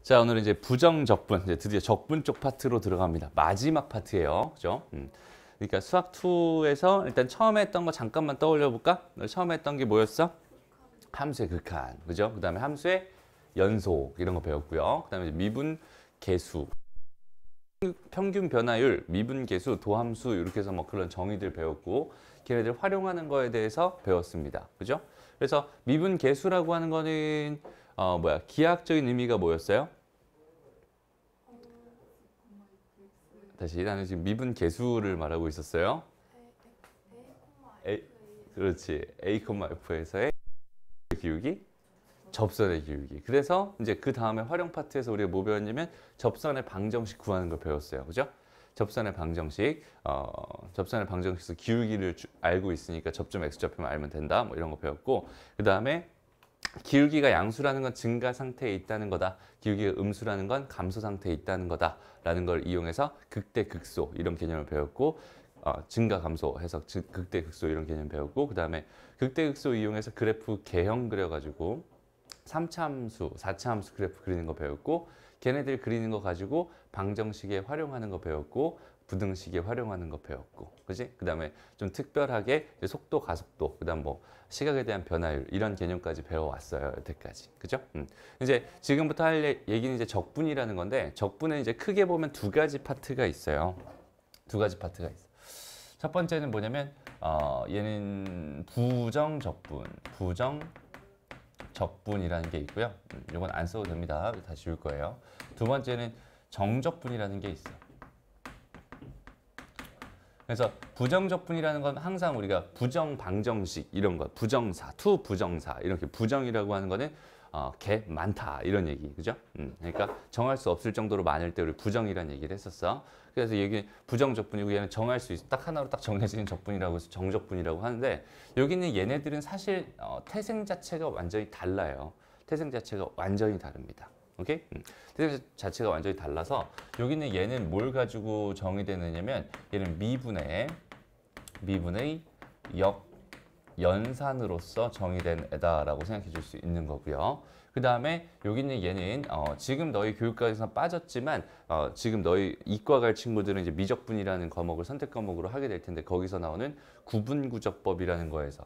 자, 오늘은 이제 부정적분, 이제 드디어 적분 쪽 파트로 들어갑니다. 마지막 파트예요. 그죠? 그러니까 수학 2에서 일단 처음에 했던 거 잠깐만 떠올려 볼까? 처음에 했던 게 뭐였어? 함수의 극한. 그죠? 그다음에 함수의 연속 이런 거 배웠고요. 그다음에 이제 미분 계수, 평균 변화율, 미분 계수, 도함수 이렇게 해서 뭐 그런 정의들 배웠고 걔네들 활용하는 거에 대해서 배웠습니다. 그죠? 그래서 미분 계수라고 하는 거는 기하학적인 의미가 뭐였어요? 다시 나는 지금 미분 계수를 말하고 있었어요. 그렇지. A,F에서의 기울기, 접선의 기울기. 그래서 이제 그 다음에 활용 파트에서 우리가 뭐 배웠냐면 접선의 방정식 구하는 걸 배웠어요. 그죠? 접선의 방정식, 접선의 방정식에서 기울기를 알고 있으니까 접점 X좌표만 알면 된다. 뭐 이런 거 배웠고, 그 다음에 기울기가 양수라는 건 증가 상태에 있다는 거다. 기울기가 음수라는 건 감소 상태에 있다는 거다라는 걸 이용해서 극대 극소 이런 개념을 배웠고, 증가 감소 해서 극대 극소 이런 개념 배웠고, 그 다음에 극대 극소 이용해서 그래프 개형 그려가지고 3차 함수, 4차 함수 그래프 그리는 거 배웠고, 걔네들 그리는 거 가지고 방정식에 활용하는 거 배웠고, 부등식에 활용하는 거 배웠고, 그지? 그 다음에 좀 특별하게 속도, 가속도, 그 다음 뭐 시각에 대한 변화율 이런 개념까지 배워왔어요. 여태까지, 그죠? 이제 지금부터 할 얘기는 이제 적분이라는 건데, 적분은 이제 크게 보면 두 가지 파트가 있어요. 두 가지 파트가 있어. 첫 번째는 뭐냐면 얘는 부정적분, 부정적분이라는 게 있고요. 이건 안 써도 됩니다. 다 지울 거예요. 두 번째는 정적분이라는 게 있어. 그래서 부정적분이라는 건 항상 우리가 부정방정식 이런 거, 부정사, 투 부정사 이렇게 부정이라고 하는 거는 개 많다 이런 얘기, 그죠? 그러니까 정할 수 없을 정도로 많을 때 우리 부정이라는 얘기를 했었어. 그래서 여기 부정적분이고 얘는 정할 수 있어. 딱 하나로 딱 정해지는 적분이라고 해서 정적분이라고 하는데 여기는 얘네들은 사실 태생 자체가 완전히 달라요. 태생 자체가 완전히 다릅니다. 오케이? 태생 자체가 완전히 달라서 여기는 얘는 뭘 가지고 정의되느냐면 얘는 미분의 역연산으로서 정의된 애다라고 생각해 줄 수 있는 거고요. 그 다음에 여기는 얘는 지금 너희 교육과에서 빠졌지만 지금 너희 이과 갈 친구들은 이제 미적분이라는 과목을 선택 과목으로 하게 될 텐데 거기서 나오는 구분구적법이라는 거에서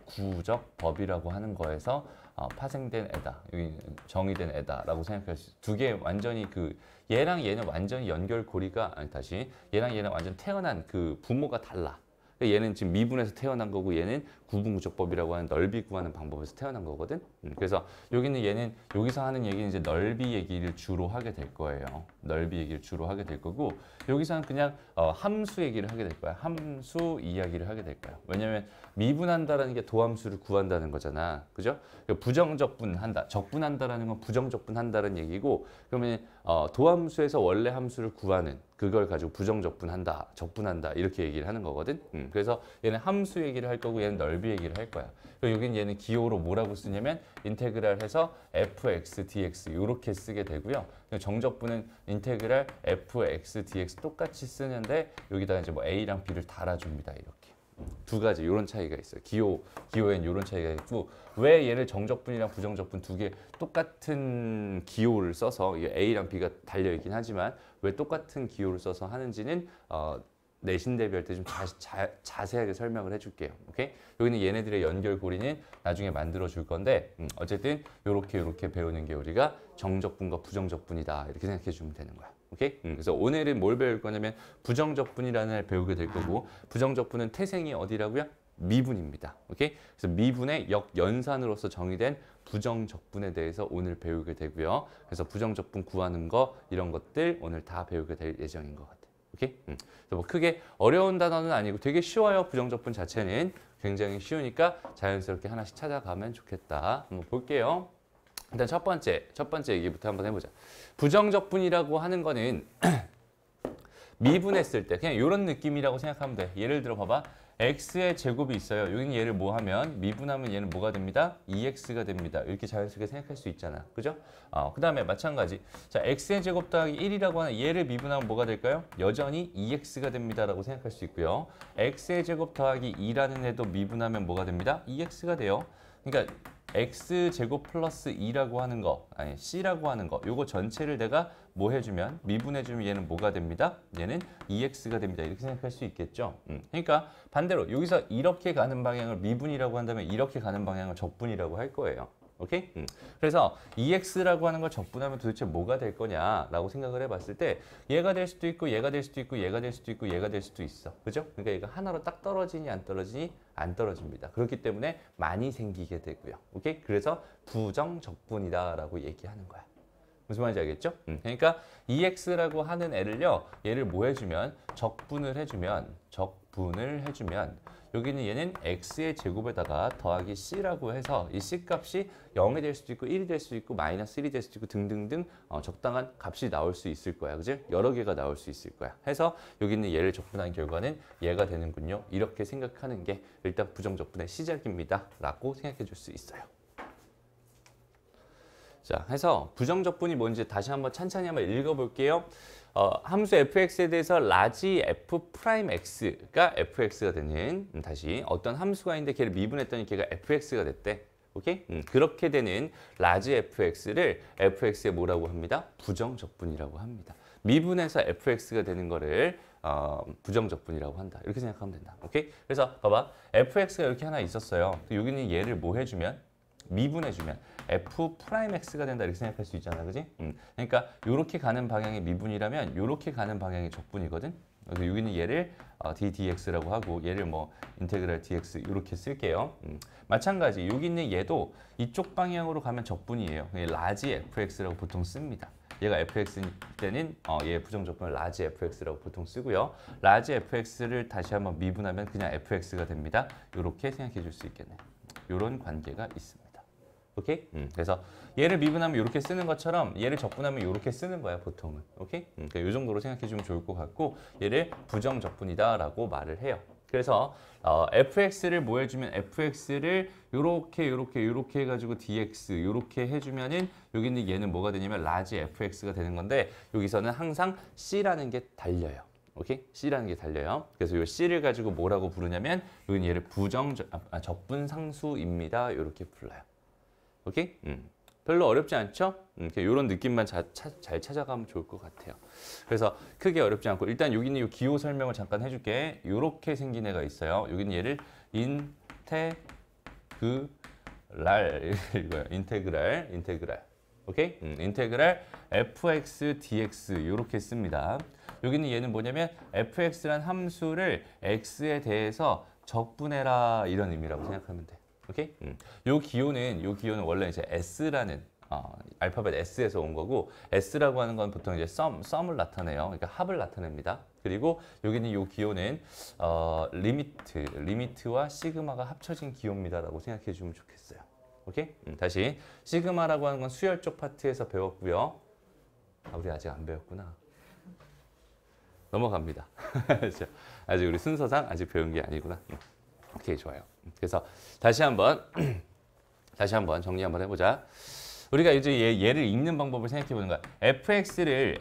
구분구적법이라고 하는 거에서 파생된 애다, 여기 정의된 애다라고 생각할 수 있어요. 두 개 완전히 얘랑 얘는 완전히 연결고리가 얘랑 얘는 완전 태어난 그 부모가 달라. 얘는 지금 미분에서 태어난 거고 얘는 구분구적법이라고 하는 넓이 구하는 방법에서 태어난 거거든. 그래서 여기는 얘는 여기서 하는 얘기는 이제 넓이 얘기를 주로 하게 될 거예요. 넓이 얘기를 주로 하게 될 거고 여기서는 그냥 함수 얘기를 하게 될 거야. 함수 이야기를 하게 될 거야. 왜냐면 미분한다라는 게 도함수를 구한다는 거잖아. 그죠? 부정적분한다. 적분한다라는 건 부정적분한다는 얘기고 그러면 도함수에서 원래 함수를 구하는 그걸 가지고 부정적분한다, 적분한다 이렇게 얘기를 하는 거거든. 그래서 얘는 함수 얘기를 할 거고 얘는 넓이 얘기를 할 거야. 그리고 여기는 얘는 기호로 뭐라고 쓰냐면 인테그랄 해서 fx, dx 이렇게 쓰게 되고요. 정적분은 인테그랄 fx, dx 똑같이 쓰는데 여기다가 이제 뭐 a랑 b를 달아줍니다. 이렇게. 두 가지 이런 차이가 있어요. 기호엔 이런 차이가 있고 왜 얘를 정적분이랑 부정적분 두 개 똑같은 기호를 써서 A랑 B가 달려있긴 하지만 왜 똑같은 기호를 써서 하는지는 내신 대비할 때 좀 자세하게 설명을 해줄게요. 오케이? 여기는 얘네들의 연결고리는 나중에 만들어 줄 건데 어쨌든 요렇게 배우는 게 우리가 정적분과 부정적분이다 이렇게 생각해 주면 되는 거야. 오케이? 그래서 오늘은 뭘 배울 거냐면 부정적분이라는 걸 배우게 될 거고 부정적분은 태생이 어디라고요? 미분입니다. 오케이? 그래서 미분의 역연산으로서 정의된 부정적분에 대해서 오늘 배우게 되고요. 그래서 부정적분 구하는 거 이런 것들 오늘 다 배우게 될 예정인 것 같아요. 오케이? 그래서 뭐 크게 어려운 단어는 아니고 되게 쉬워요. 부정적분 자체는 굉장히 쉬우니까 자연스럽게 하나씩 찾아가면 좋겠다. 한번 볼게요. 일단 첫 번째 얘기부터 한번 해보자. 부정적분이라고 하는 거는 미분했을 때 그냥 이런 느낌이라고 생각하면 돼. 예를 들어 봐봐. x의 제곱이 있어요. 여기는 얘를 뭐 하면 미분하면 얘는 뭐가 됩니다? 2x가 됩니다. 이렇게 자연스럽게 생각할 수 있잖아. 그죠? 그 다음에 마찬가지. 자, x의 제곱 더하기 1이라고 하는 얘를 미분하면 뭐가 될까요? 여전히 2x가 됩니다. 라고 생각할 수 있고요. x의 제곱 더하기 2라는 애도 미분하면 뭐가 됩니다? 2x가 돼요. 그러니까 x제곱 플러스 2라고 하는 거, 아니 c라고 하는 거, 요거 전체를 내가 뭐 해주면, 미분해주면 얘는 뭐가 됩니다? 얘는 2x가 됩니다. 이렇게 생각할 수 있겠죠. 그러니까 반대로 여기서 이렇게 가는 방향을 미분이라고 한다면 이렇게 가는 방향을 적분이라고 할 거예요. 오케이? 그래서 2x라고 하는 걸 적분하면 도대체 뭐가 될 거냐라고 생각을 해봤을 때 얘가 될 수도 있고 얘가 될 수도 있고 얘가 될 수도 있고 얘가 될 수도 있어. 그죠? 그러니까 얘가 하나로 딱 떨어지니 안 떨어지니 안 떨어집니다. 그렇기 때문에 많이 생기게 되고요. 오케이? 그래서 부정적분이다라고 얘기하는 거야. 무슨 말인지 알겠죠? 그러니까 2x라고 하는 애를요. 얘를 뭐 해주면 적분을 해주면 여기는 얘는 x의 제곱에다가 더하기 c라고 해서 이 c 값이 0이 될 수도 있고 1이 될 수도 있고 마이너스 1이 될 수도 있고 등등등 적당한 값이 나올 수 있을 거야. 그지? 여러 개가 나올 수 있을 거야. 해서 여기 있는 얘를 적분한 결과는 얘가 되는군요. 이렇게 생각하는 게 일단 부정적분의 시작입니다. 라고 생각해 줄 수 있어요. 자, 해서 부정적분이 뭔지 다시 한번 찬찬히 한번 읽어볼게요. 함수 fx에 대해서 라지 f 프라임 x가 fx가 되는 다시 어떤 함수가 있는데 걔를 미분했더니 걔가 fx가 됐대. 오케이? 그렇게 되는 라지 fx를 fx에 뭐라고 합니다? 부정적분이라고 합니다. 미분해서 fx가 되는 거를 부정적분이라고 한다. 이렇게 생각하면 된다. 오케이? 그래서 봐봐. fx가 이렇게 하나 있었어요. 여기는 얘를 뭐 해주면? 미분해주면 f 프라임 x가 된다 이렇게 생각할 수 있잖아, 그지? 그러니까 이렇게 가는 방향이 미분이라면 이렇게 가는 방향이 적분이거든. 그래서 여기는 얘를 d dx라고 하고 얘를 뭐 인테그랄 dx 이렇게 쓸게요. 마찬가지 여기 있는 얘도 이쪽 방향으로 가면 적분이에요. 라지 fx라고 보통 씁니다. 얘가 fx일 때는 얘 부정적분을 라지 fx라고 보통 쓰고요. 라지 fx를 다시 한번 미분하면 그냥 fx가 됩니다. 이렇게 생각해 줄 수 있겠네. 이런 관계가 있습니다. 오케이? 그래서 얘를 미분하면 이렇게 쓰는 것처럼 얘를 적분하면 이렇게 쓰는 거야, 보통은. 오케이? 그러니까 이 정도로 생각해 주면 좋을 것 같고 얘를 부정적분이다라고 말을 해요. 그래서 fx를 뭐 해주면 fx를 요렇게 해가지고 dx 요렇게 해주면은 여기 있는 얘는 뭐가 되냐면 라지 fx가 되는 건데 여기서는 항상 c라는 게 달려요. 오케이? C라는 게 달려요. 그래서 이 C를 가지고 뭐라고 부르냐면 여기는 얘를 적분상수입니다. 이렇게 불러요. 오케이? 별로 어렵지 않죠? 이런 느낌만 잘 찾아가면 좋을 것 같아요. 그래서 크게 어렵지 않고 일단 여기 있는 이 기호 설명을 잠깐 해줄게. 이렇게 생긴 애가 있어요. 여기는 얘를 인테그랄. 오케이? 인테그랄 fx dx 이렇게 씁니다. 여기는 얘는 뭐냐면 fx란 함수를 x에 대해서 적분해라 이런 의미라고 생각하면 돼. 오케이? 요 기호는 원래 이제 s라는 알파벳 s에서 온 거고 s라고 하는 건 보통 이제 썸을 나타내요. 그러니까 합을 나타냅니다. 그리고 여기는 요 기호는 리미트와 시그마가 합쳐진 기호입니다라고 생각해 주면 좋겠어요. 오케이? 다시 시그마라고 하는 건 수열 쪽 파트에서 배웠고요. 우리 아직 안 배웠구나. 넘어갑니다. 아직 우리 순서상 아직 배운 게 아니구나. 오케이, 좋아요. 그래서 다시 한번 정리 한번 해보자. 우리가 이제 얘를 읽는 방법을 생각해 보는 거야. fx를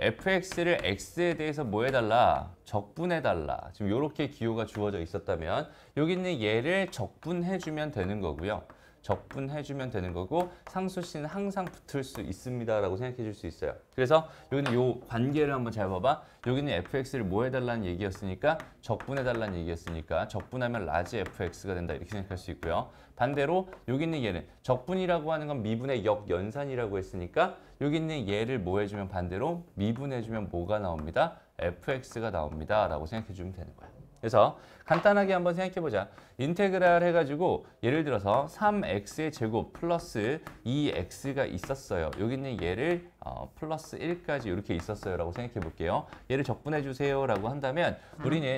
x에 대해서 뭐 해달라? 적분해달라. 지금 이렇게 기호가 주어져 있었다면 여기 있는 얘를 적분해주면 되는 거고요. 적분해주면 되는 거고 상수씨는 항상 붙을 수 있습니다라고 생각해 줄 수 있어요. 그래서 여기는 요 관계를 한번 잘 봐봐. 여기는 fx를 뭐 해달라는 얘기였으니까 적분해달라는 얘기였으니까 적분하면 라지 fx가 된다 이렇게 생각할 수 있고요. 반대로 여기 있는 얘는 적분이라고 하는 건 미분의 역연산이라고 했으니까 여기 있는 얘를 뭐 해주면 반대로 미분해주면 뭐가 나옵니다? fx가 나옵니다 라고 생각해 주면 되는 거야. 그래서 간단하게 한번 생각해보자. 인테그랄 해가지고 예를 들어서 3x의 제곱 플러스 2x가 있었어요. 여기 있는 얘를 플러스 1까지 이렇게 있었어요 라고 생각해 볼게요. 얘를 적분해 주세요 라고 한다면 우리는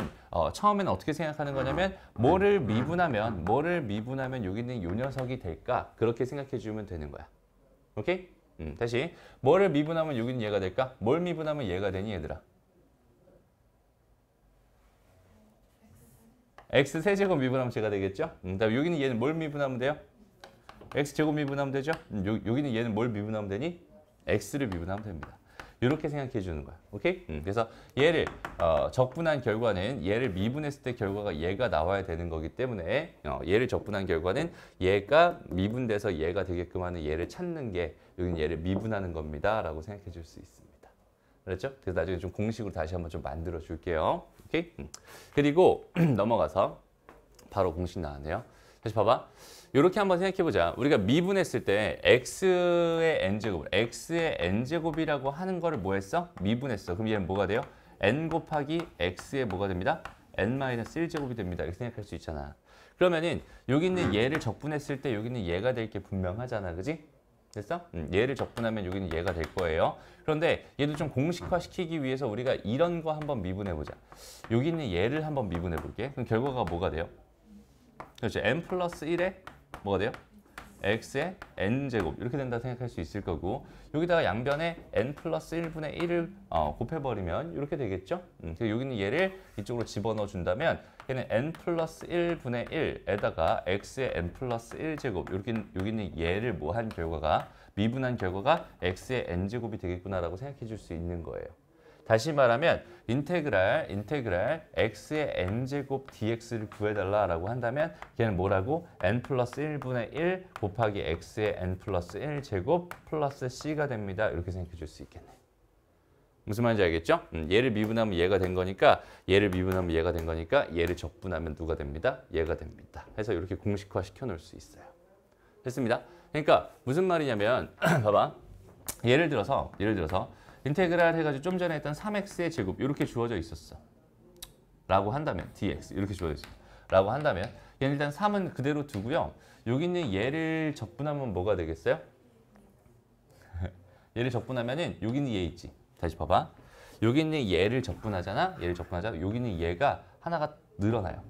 처음에는 어떻게 생각하는 거냐면 뭐를 미분하면 여기 있는 요 녀석이 될까? 그렇게 생각해 주면 되는 거야. 오케이? 다시 뭐를 미분하면 여기 있는 얘가 될까? 뭘 미분하면 얘가 되니 얘들아? x 세제곱 미분하면 제가 되겠죠? 그다음에 여기는 얘는 뭘 미분하면 돼요? x 제곱 미분하면 되죠? 여기는 얘는 뭘 미분하면 되니? x를 미분하면 됩니다. 이렇게 생각해 주는 거야. 오케이? 그래서 얘를 적분한 결과는 얘를 미분했을 때 결과가 얘가 나와야 되는 거기 때문에 얘를 적분한 결과는 얘가 미분돼서 얘가 되게끔 하는 얘를 찾는 게 여기는 얘를 미분하는 겁니다. 라고 생각해 줄 수 있습니다. 그렇죠? 그래서 나중에 좀 공식으로 다시 한번 좀 만들어 줄게요. 오케이? 그리고 넘어가서 바로 공식 나왔네요. 다시 봐봐. 이렇게 한번 생각해 보자. 우리가 미분했을 때 x의 n제곱이라고 하는 거를 뭐 했어? 미분했어. 그럼 얘는 뭐가 돼요? n 곱하기 x의 뭐가 됩니다? n-1제곱이 됩니다. 이렇게 생각할 수 있잖아. 그러면은 여기 있는 얘를 적분했을 때 여기 있는 얘가 될 게 분명하잖아. 그지? 됐어? 얘를 적분하면 여기는 얘가 될 거예요. 그런데 얘도 좀 공식화시키기 위해서 우리가 이런 거 한번 미분해 보자. 여기 있는 얘를 한번 미분해 볼게. 그럼 결과가 뭐가 돼요? 그렇죠. n 플러스 1에 뭐가 돼요? x의 n제곱 이렇게 된다 생각할 수 있을 거고 여기다가 양변에 n 플러스 1분의 1을 곱해버리면 이렇게 되겠죠? 여기 있는 얘를 이쪽으로 집어넣어 준다면 얘는 n 플러스 1분의 1에다가 x의 n 플러스 1제곱 이렇게 여기 있는 얘를 뭐 한 결과가 미분한 결과가 x의 n제곱이 되겠구나라고 생각해 줄 수 있는 거예요. 다시 말하면 인테그랄 x의 n제곱 dx를 구해달라고 한다면 걔는 뭐라고? n 플러스 1분의 1 곱하기 x의 n 플러스 1제곱 플러스 c가 됩니다. 이렇게 생각해 줄 수 있겠네. 무슨 말인지 알겠죠? 얘를 미분하면 얘가 된 거니까 얘를 미분하면 얘가 된 거니까 얘를 적분하면 누가 됩니다? 얘가 됩니다. 해서 이렇게 공식화 시켜 놓을 수 있어요. 됐습니다. 그러니까 무슨 말이냐면 봐봐. 예를 들어서 인테그랄 해가지고 좀 전에 했던 3x의 제곱 이렇게 주어져 있었어. 라고 한다면 dx 이렇게 주어져 있어. 라고 한다면 얘는 일단 3은 그대로 두고요. 여기 있는 얘를 적분하면 뭐가 되겠어요? 얘를 적분하면은 여기 있는 얘 있지. 다시 봐봐. 여기 있는 얘를 적분하잖아. 여기 있는 얘가 하나가 늘어나요.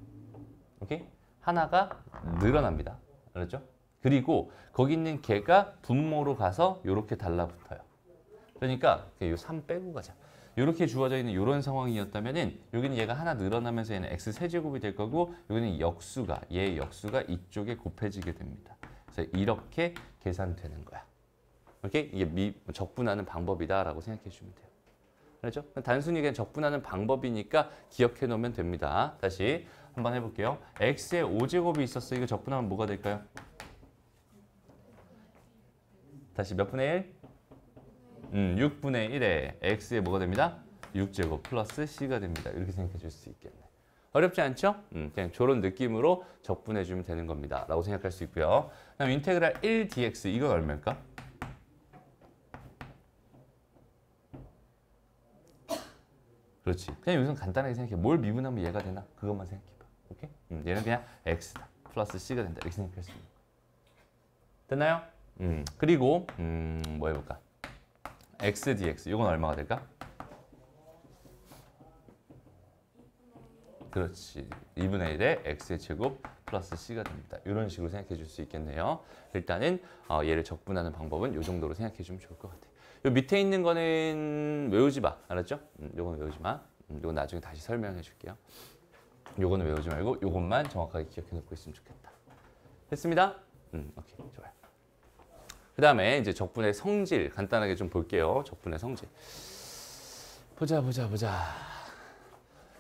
오케이? 하나가 늘어납니다. 알았죠? 그리고 거기 있는 걔가 분모로 가서 이렇게 달라붙어요. 그러니까 이 3 빼고 가자. 이렇게 주어져 있는 이런 상황이었다면은 여기는 얘가 하나 늘어나면서 얘는 x 세제곱이 될 거고 여기는 얘의 역수가 이쪽에 곱해지게 됩니다. 그래서 이렇게 계산되는 거야. 오케이? 이게 적분하는 방법이다라고 생각해 주면 돼요. 그렇죠? 단순히 그냥 적분하는 방법이니까 기억해 놓으면 됩니다. 다시 한번 해볼게요. x의 5제곱이 있었어. 이거 적분하면 뭐가 될까요? 다시 몇 분의 1? 6분의 1에 x의 뭐가 됩니다? 6제곱 플러스 c가 됩니다. 이렇게 생각해 줄 수 있겠네. 어렵지 않죠? 그냥 저런 느낌으로 적분해 주면 되는 겁니다. 라고 생각할 수 있고요. 그다음 인테그랄 1dx 이건 얼마일까? 그렇지. 그냥 여기서 간단하게 생각해. 뭘 미분하면 얘가 되나? 그것만 생각해봐. 오케이? 얘는 그냥 x다. 플러스 c가 된다. 이렇게 생각할 수 있는 거야. 됐나요? 그리고 뭐 해볼까? x dx 이건 얼마가 될까? 그렇지. 2분의 1에 x의 제곱 플러스 c가 됩니다. 이런 식으로 생각해 줄 수 있겠네요. 일단은 얘를 적분하는 방법은 이 정도로 생각해 주면 좋을 것 같아요. 요 밑에 있는 거는 외우지 마. 알았죠? 요건 외우지 마. 요건 나중에 다시 설명해 줄게요. 요거는 외우지 말고 요것만 정확하게 기억해 놓고 있으면 좋겠다. 됐습니다? 오케이. 좋아요. 그 다음에 이제 적분의 성질 간단하게 좀 볼게요. 적분의 성질. 보자.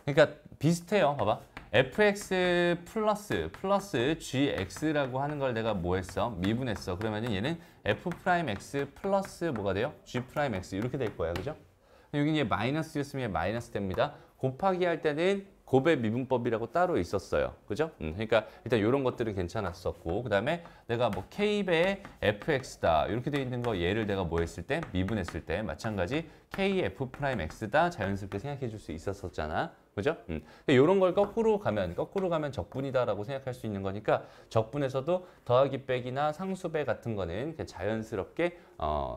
그러니까 비슷해요. 봐봐. fx 플러스 gx라고 하는 걸 내가 뭐 했어? 미분했어. 그러면은 얘는 f'x 플러스 뭐가 돼요? g'x 이렇게 될 거야. 그죠? 여기 얘 마이너스였으면 얘 마이너스 됩니다. 곱하기 할 때는 곱의 미분법이라고 따로 있었어요. 그죠? 그러니까 일단 이런 것들은 괜찮았었고 그 다음에 내가 뭐 k배의 fx다 이렇게 돼 있는 거 얘를 내가 뭐 했을 때? 미분했을 때 마찬가지 kf'x다 자연스럽게 생각해 줄 수 있었잖아. 그죠? 이런 걸 거꾸로 가면 적분이다라고 생각할 수 있는 거니까 적분에서도 더하기 빼기나 상수배 같은 거는 자연스럽게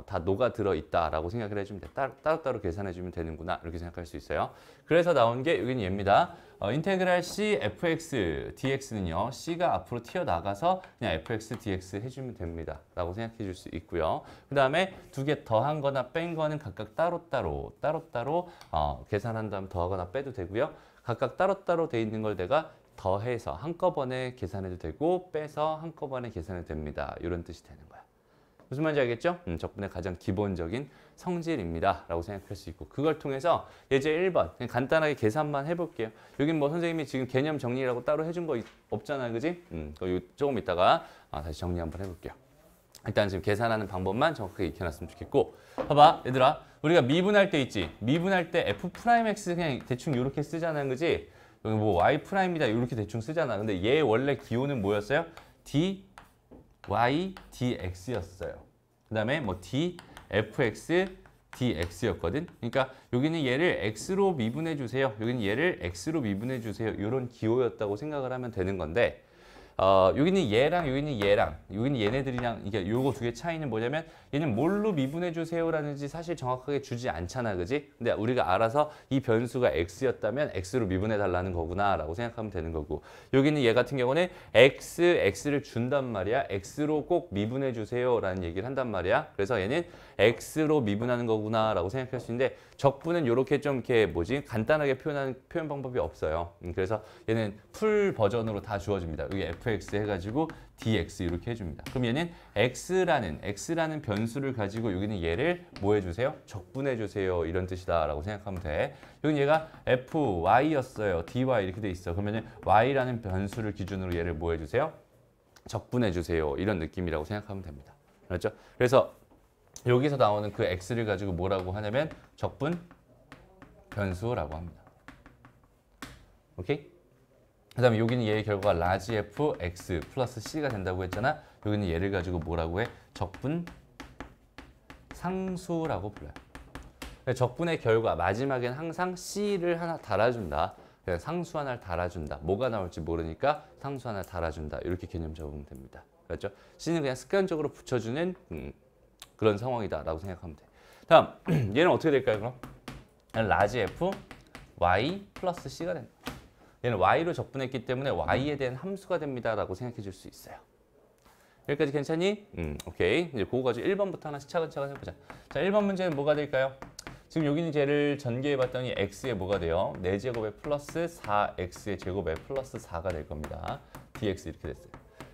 다 녹아들어 있다라고 생각을 해주면 돼. 따로따로 계산해주면 되는구나 이렇게 생각할 수 있어요. 그래서 나온 게 여기는 얘입니다. 인테그랄 c fx dx는요. c가 앞으로 튀어나가서 그냥 fx dx 해주면 됩니다. 라고 생각해 줄 수 있고요. 그 다음에 두 개 더한 거나 뺀 거는 각각 따로따로 계산한 다음 더하거나 빼도 되고요. 각각 따로따로 돼 있는 걸 내가 더해서 한꺼번에 계산해도 되고 빼서 한꺼번에 계산해도 됩니다. 이런 뜻이 되는 거야. 무슨 말인지 알겠죠? 적분의 가장 기본적인 성질입니다. 라고 생각할 수 있고 그걸 통해서 예제 1번 그냥 간단하게 계산만 해볼게요. 여긴 뭐 선생님이 지금 개념 정리라고 따로 해준 거 없잖아. 그지? 조금 이따가 다시 정리 한번 해볼게요. 일단 지금 계산하는 방법만 정확하게 익혀놨으면 좋겠고 봐봐 얘들아 우리가 미분할 때 있지 미분할 때 F'X 그냥 대충 이렇게 쓰잖아. 그지? 여기 뭐 Y'이다 이렇게 대충 쓰잖아. 근데 얘 원래 기호는 뭐였어요? dy dx였어요. 그 다음에 뭐 dfx dx였거든. 그러니까 여기는 얘를 x로 미분해 주세요. 여기는 얘를 x로 미분해 주세요. 이런 기호였다고 생각을 하면 되는 건데 여기는 얘랑 여기는 얘랑 여기는 얘네들이랑 이게 요거 두 개 차이는 뭐냐면 얘는 뭘로 미분해 주세요라는지 사실 정확하게 주지 않잖아. 그지? 근데 우리가 알아서 이 변수가 x였다면 x로 미분해 달라는 거구나라고 생각하면 되는 거고 여기는 얘 같은 경우는 x를 준단 말이야. x로 꼭 미분해 주세요라는 얘기를 한단 말이야. 그래서 얘는 x로 미분하는 거구나라고 생각할 수 있는데 적분은 이렇게 좀 이렇게 간단하게 표현하는 표현 방법이 없어요. 그래서 얘는 풀 버전으로 다 주어집니다. 여기 fx 해가지고 dx 이렇게 해줍니다. 그럼 얘는 x라는 변수를 가지고 여기는 얘를 뭐 해주세요? 적분해 주세요. 이런 뜻이다라고 생각하면 돼. 여기 얘가 fy였어요. dy 이렇게 돼 있어. 그러면 y라는 변수를 기준으로 얘를 뭐 해주세요? 적분해 주세요. 이런 느낌이라고 생각하면 됩니다. 그렇죠? 그래서 여기서 나오는 그 x를 가지고 뭐라고 하냐면 적분 변수라고 합니다. 오케이? 그 다음에 여기는 얘의 결과가 라지 f x 플러스 c가 된다고 했잖아. 여기는 얘를 가지고 뭐라고 해? 적분 상수라고 불러요. 적분의 결과 마지막엔 항상 c를 하나 달아준다. 그냥 상수 하나를 달아준다. 뭐가 나올지 모르니까 상수 하나 달아준다. 이렇게 개념 적으면 됩니다. 그렇죠? c는 그냥 습관적으로 붙여주는 그런 상황이다라고 생각하면 돼. 다음 얘는 어떻게 될까요? 그럼 라지 f y 플러스 c가 된다. 얘는 y로 적분했기 때문에 y에 대한 함수가 됩니다라고 생각해 줄 수 있어요. 여기까지 괜찮니? 오케이. 이제 그거 가지고 1번부터 하나씩 차근차근 해보자. 자, 1번 문제는 뭐가 될까요? 지금 여기는 쟤를 전개해 봤더니 x에 뭐가 돼요? 4제곱에 플러스 4x의 제곱에 플러스 4가 될 겁니다. dx 이렇게 됐어요.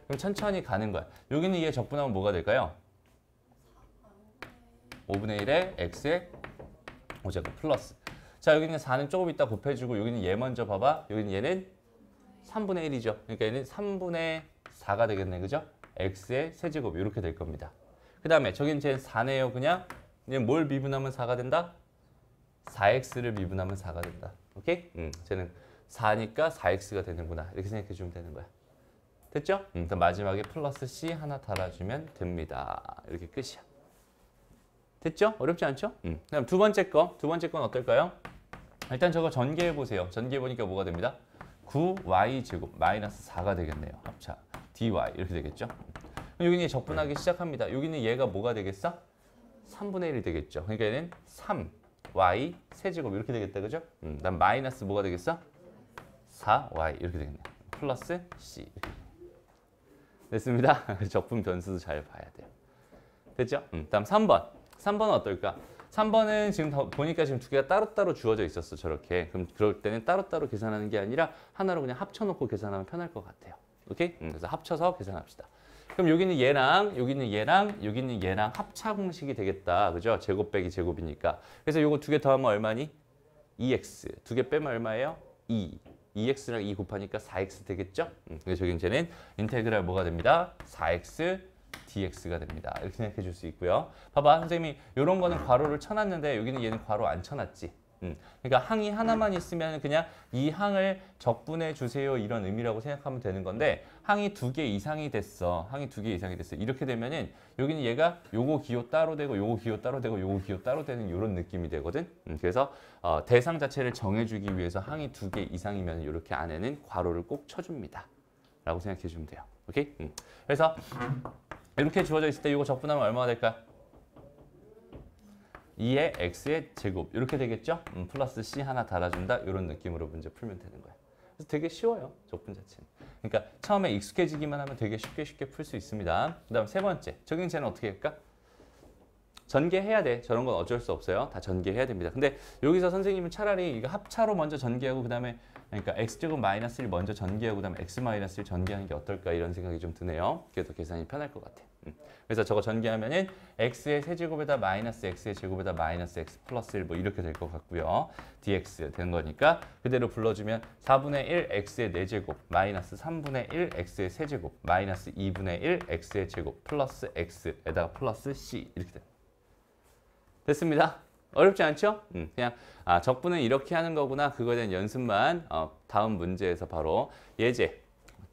그럼 천천히 가는 거야. 여기는 얘 적분하면 뭐가 될까요? 5분의 1에 x의 5제곱 플러스. 자, 여기는 4는 조금 이따 곱해주고 여기는 얘 먼저 봐봐. 여기는 얘는 3분의 1이죠. 그러니까 얘는 3분의 4가 되겠네. 그죠? x의 세제곱 이렇게 될 겁니다. 그 다음에 저기는 쟤는 4네요. 그냥 얘는 뭘 미분하면 4가 된다? 4x를 미분하면 4가 된다. 오케이? 쟤는 4니까 4x가 되는구나. 이렇게 생각해 주면 되는 거야. 됐죠? 그럼 마지막에 플러스 c 하나 달아주면 됩니다. 이렇게 끝이야. 됐죠? 어렵지 않죠? 그다음 두 번째 건 어떨까요? 일단 저거 전개해 보세요. 전개해 보니까 뭐가 됩니다? 9y 제곱 마이너스 4가 되겠네요. 합차 dy 이렇게 되겠죠? 그럼 여기는 적분하기 시작합니다. 여기는 얘가 뭐가 되겠어? 3분의 1이 되겠죠. 그러니까 얘는 3y 세제곱 이렇게 되겠다. 그죠? 그다음 마이너스 뭐가 되겠어? 4y 이렇게 되겠네요. 플러스 c 이렇게. 됐습니다. 적분 변수도 잘 봐야 돼요. 됐죠? 다음 3번. 3번은 어떨까? 3번은 지금 보니까 지금 두 개가 따로따로 주어져 있었어. 저렇게. 그럼 그럴 때는 따로따로 계산하는 게 아니라 하나로 그냥 합쳐놓고 계산하면 편할 것 같아요. 오케이? 그래서 합쳐서 계산합시다. 그럼 여기는 얘랑 여기는 얘랑 여기는 얘랑 합차 공식이 되겠다. 그죠? 제곱 빼기 제곱이니까. 그래서 요거 두 개 더하면 얼마니? 2x. 두 개 빼면 얼마예요? 2. 2x랑 2 곱하니까 4x 되겠죠? 그래서 여기는 쟤는 인테그랄 뭐가 됩니다? 4x dx가 됩니다. 이렇게 생각해 줄 수 있고요. 봐봐, 선생님이 이런 거는 괄호를 쳐놨는데 여기는 얘는 괄호 안 쳐놨지. 그러니까 항이 하나만 있으면 그냥 이 항을 적분해 주세요 이런 의미라고 생각하면 되는 건데 항이 2개 이상이 됐어. 항이 2개 이상이 됐어. 이렇게 되면은 여기는 얘가 요거 기호 따로 되고 요거 기호 따로 되고 요거 기호 따로 되는 이런 느낌이 되거든. 그래서 대상 자체를 정해주기 위해서 항이 2개 이상이면 이렇게 안에는 괄호를 꼭 쳐줍니다. 라고 생각해 주면 돼요. 오케이? 그래서 이렇게 주어져 있을 때 이거 적분하면 얼마가 될까요? 2의 x의 제곱 이렇게 되겠죠? 플러스 c 하나 달아준다 이런 느낌으로 문제 풀면 되는 거예요. 그래서 되게 쉬워요. 적분 자체는. 그러니까 처음에 익숙해지기만 하면 되게 쉽게 풀 수 있습니다. 그 다음 세 번째 적용체는 어떻게 할까? 전개해야 돼. 저런 건 어쩔 수 없어요. 다 전개해야 됩니다. 근데 여기서 선생님은 차라리 이거 합차로 먼저 전개하고 그 다음에 그러니까 x제곱 마이너스 1 먼저 전개하고 그 다음에 x 마이너스 1 전개하는 게 어떨까 이런 생각이 좀 드네요. 그게 더 계산이 편할 것 같아요. 그래서 저거 전개하면은 x의 세제곱에다 마이너스 x의 제곱에다 마이너스 x 플러스 1 뭐 이렇게 될 것 같고요. dx 되는 거니까 그대로 불러주면 4분의 1 x의 4제곱 마이너스 3분의 1 x의 세제곱 마이너스 2분의 1 x의 제곱 플러스 x에다가 플러스 c 이렇게 돼요. 됐습니다. 어렵지 않죠? 그냥 적분은 이렇게 하는 거구나. 그거에 대한 연습만 다음 문제에서 바로 예제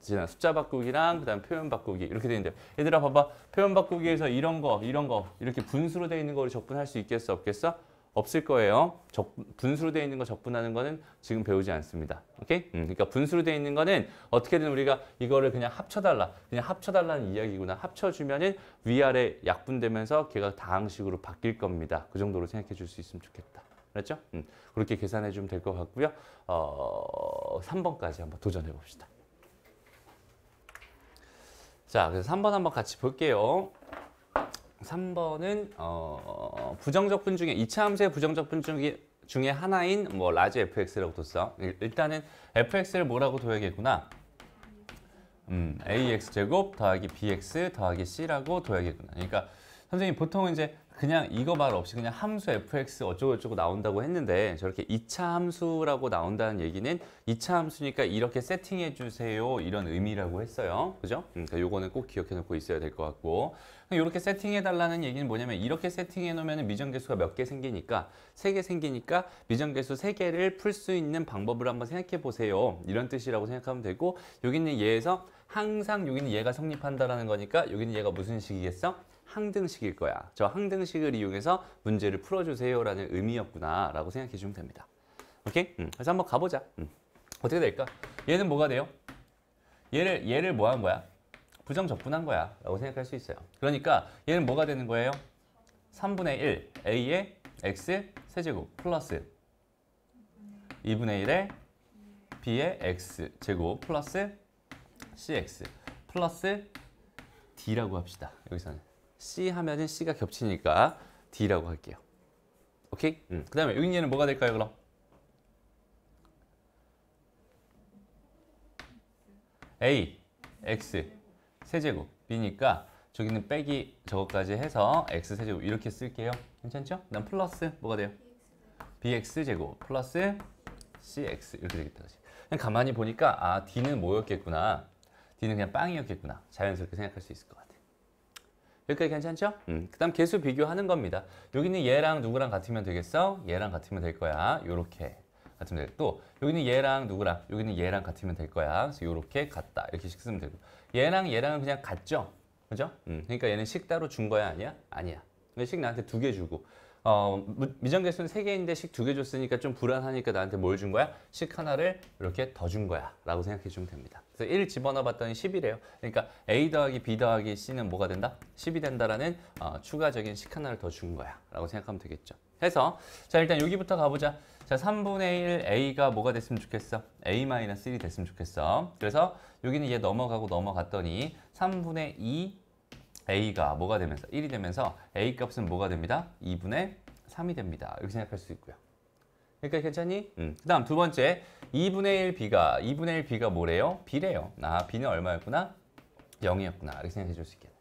숫자 바꾸기랑 그다음 표현 바꾸기 이렇게 되는데 얘들아 봐봐. 표현 바꾸기에서 이런 거 이렇게 분수로 되어 있는 거를 적분할 수 있겠어 없겠어? 없을 거예요. 분수로 되어 있는 거 적분하는 거는 지금 배우지 않습니다. 오케이? 그러니까 분수로 되어 있는 거는 어떻게든 우리가 이거를 그냥 합쳐달라는 이야기구나. 합쳐주면은 위아래 약분되면서 걔가 다항식으로 바뀔 겁니다. 그 정도로 생각해 줄 수 있으면 좋겠다. 그렇죠? 그렇게 계산해 주면 될 것 같고요. 3번까지 한번 도전해 봅시다. 자, 그래서 3번 한번 같이 볼게요. 3번은 부정적분 중에 2차 함수의 부정적분 중에 하나인 뭐 라지 fx라고 뒀어. 일단은 fx를 뭐라고 둬야겠구나. ax 제곱 더하기 bx 더하기 c라고 둬야겠구나. 그러니까 선생님 보통은 이제 그냥 이거 말 없이 그냥 함수 fx 어쩌고저쩌고 나온다고 했는데 저렇게 2차 함수라고 나온다는 얘기는 2차 함수니까 이렇게 세팅해 주세요 이런 의미라고 했어요. 그죠? 그러니까 요거는 꼭 기억해 놓고 있어야 될 것 같고 이렇게 세팅해 달라는 얘기는 뭐냐면 이렇게 세팅해 놓으면 미정계수가 몇 개 생기니까 3개 생기니까 미정계수 3개를 풀 수 있는 방법을 한번 생각해 보세요. 이런 뜻이라고 생각하면 되고 여기는 얘에서 항상 여기는 얘가 성립한다라는 거니까 여기는 얘가 무슨 식이겠어? 항등식일 거야. 저 항등식을 이용해서 문제를 풀어주세요라는 의미였구나 라고 생각해 주면 됩니다. 오케이? 그래서 한번 가보자. 어떻게 될까? 얘는 뭐가 돼요? 얘를 뭐 한 거야? 부정적분한 거야 라고 생각할 수 있어요. 그러니까 얘는 뭐가 되는 거예요? 3분의 1 a의 x 세제곱 플러스 2분의 1의 b의 x 제곱 플러스 cx 플러스 d라고 합시다. 여기서는 C 하면은 C가 겹치니까 D라고 할게요. 오케이? 그 다음에 여기 얘는 뭐가 될까요, 그럼? A, X, 세제곱, B니까 저기는 빼기 저것까지 해서 X 세제곱 이렇게 쓸게요. 괜찮죠? 그 다음 플러스 뭐가 돼요? BX 제곱 플러스 CX 이렇게 되겠다. 그냥 가만히 보니까 D는 뭐였겠구나. D는 그냥 빵이었겠구나. 자연스럽게 생각할 수 있을 것 같아요. 여기까지 괜찮죠? 그 다음 개수 비교하는 겁니다. 여기는 얘랑 누구랑 같으면 되겠어? 얘랑 같으면 될 거야. 요렇게 같으면 되고 또 여기는 얘랑 누구랑 여기는 얘랑 같으면 될 거야. 그래서 요렇게 같다. 이렇게씩 쓰면 되고 얘랑 얘랑은 그냥 같죠? 그죠? 그러니까 얘는 식 따로 준 거야? 아니야? 아니야. 근데 식 나한테 2개 주고 미정계수는 3개인데 식 2개 줬으니까 좀 불안하니까 나한테 뭘 준 거야? 식 하나를 이렇게 더 준 거야 라고 생각해 주면 됩니다. 그래서 1 집어넣어 봤더니 10이래요. 그러니까 A 더하기 B 더하기 C는 뭐가 된다? 10이 된다라는 추가적인 식 하나를 더 준 거야 라고 생각하면 되겠죠. 해서 자 일단 여기부터 가보자. 자 3분의 1 A가 뭐가 됐으면 좋겠어? A-1이 됐으면 좋겠어. 그래서 여기는 얘 넘어갔더니 3분의 2 A가 뭐가 되면서 1이 되면서 A 값은 뭐가 됩니다? 2분의 3이 됩니다. 이렇게 생각할 수 있고요. 그러니까 괜찮니? 그 다음 두 번째 2분의 1 B가 뭐래요? B래요. B는 얼마였구나? 0이었구나. 이렇게 생각해 줄 수 있겠네.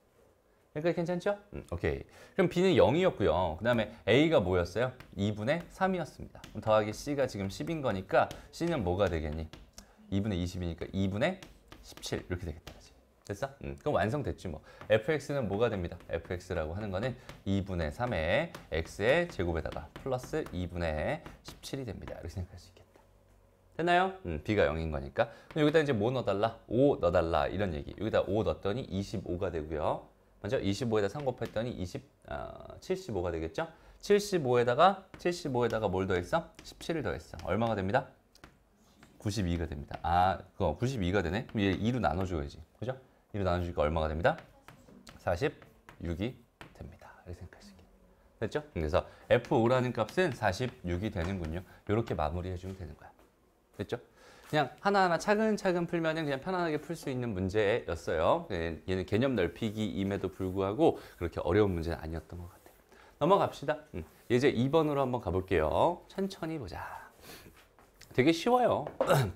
그러니까 괜찮죠? 오케이. 그럼 B는 0이었고요. 그 다음에 A가 뭐였어요? 2분의 3이었습니다. 그럼 더하기 C가 지금 10인 거니까 C는 뭐가 되겠니? 2분의 20이니까 2분의 17 이렇게 되겠다. 됐어? 그럼 완성됐지 뭐. fx는 뭐가 됩니다. fx라고 하는 거는 2분의 3의 x의 제곱에다가 플러스 2분의 17이 됩니다. 이렇게 생각할 수 있겠다. 됐나요? b가 0인 거니까. 그럼 여기다 이제 뭐 넣어달라? 5 넣어달라 이런 얘기. 여기다 5 넣었더니 25가 되고요. 먼저 25에다 3 곱했더니 75가 되겠죠? 75에다가 뭘 더했어? 17을 더했어. 얼마가 됩니다? 92가 됩니다. 그거 92가 되네? 그럼 얘 2로 나눠줘야지. 그죠? 2로 나눠주니까 얼마가 됩니다? 46이 됩니다. 이렇게 생각할 수 있겠네요. 됐죠? 그래서 F5라는 값은 46이 되는군요. 이렇게 마무리해주면 되는 거야. 됐죠? 그냥 하나하나 차근차근 풀면은 그냥 편안하게 풀 수 있는 문제였어요. 얘는 개념 넓히기임에도 불구하고 그렇게 어려운 문제는 아니었던 것 같아요. 넘어갑시다. 이제 2번으로 한번 가볼게요. 천천히 보자. 되게 쉬워요.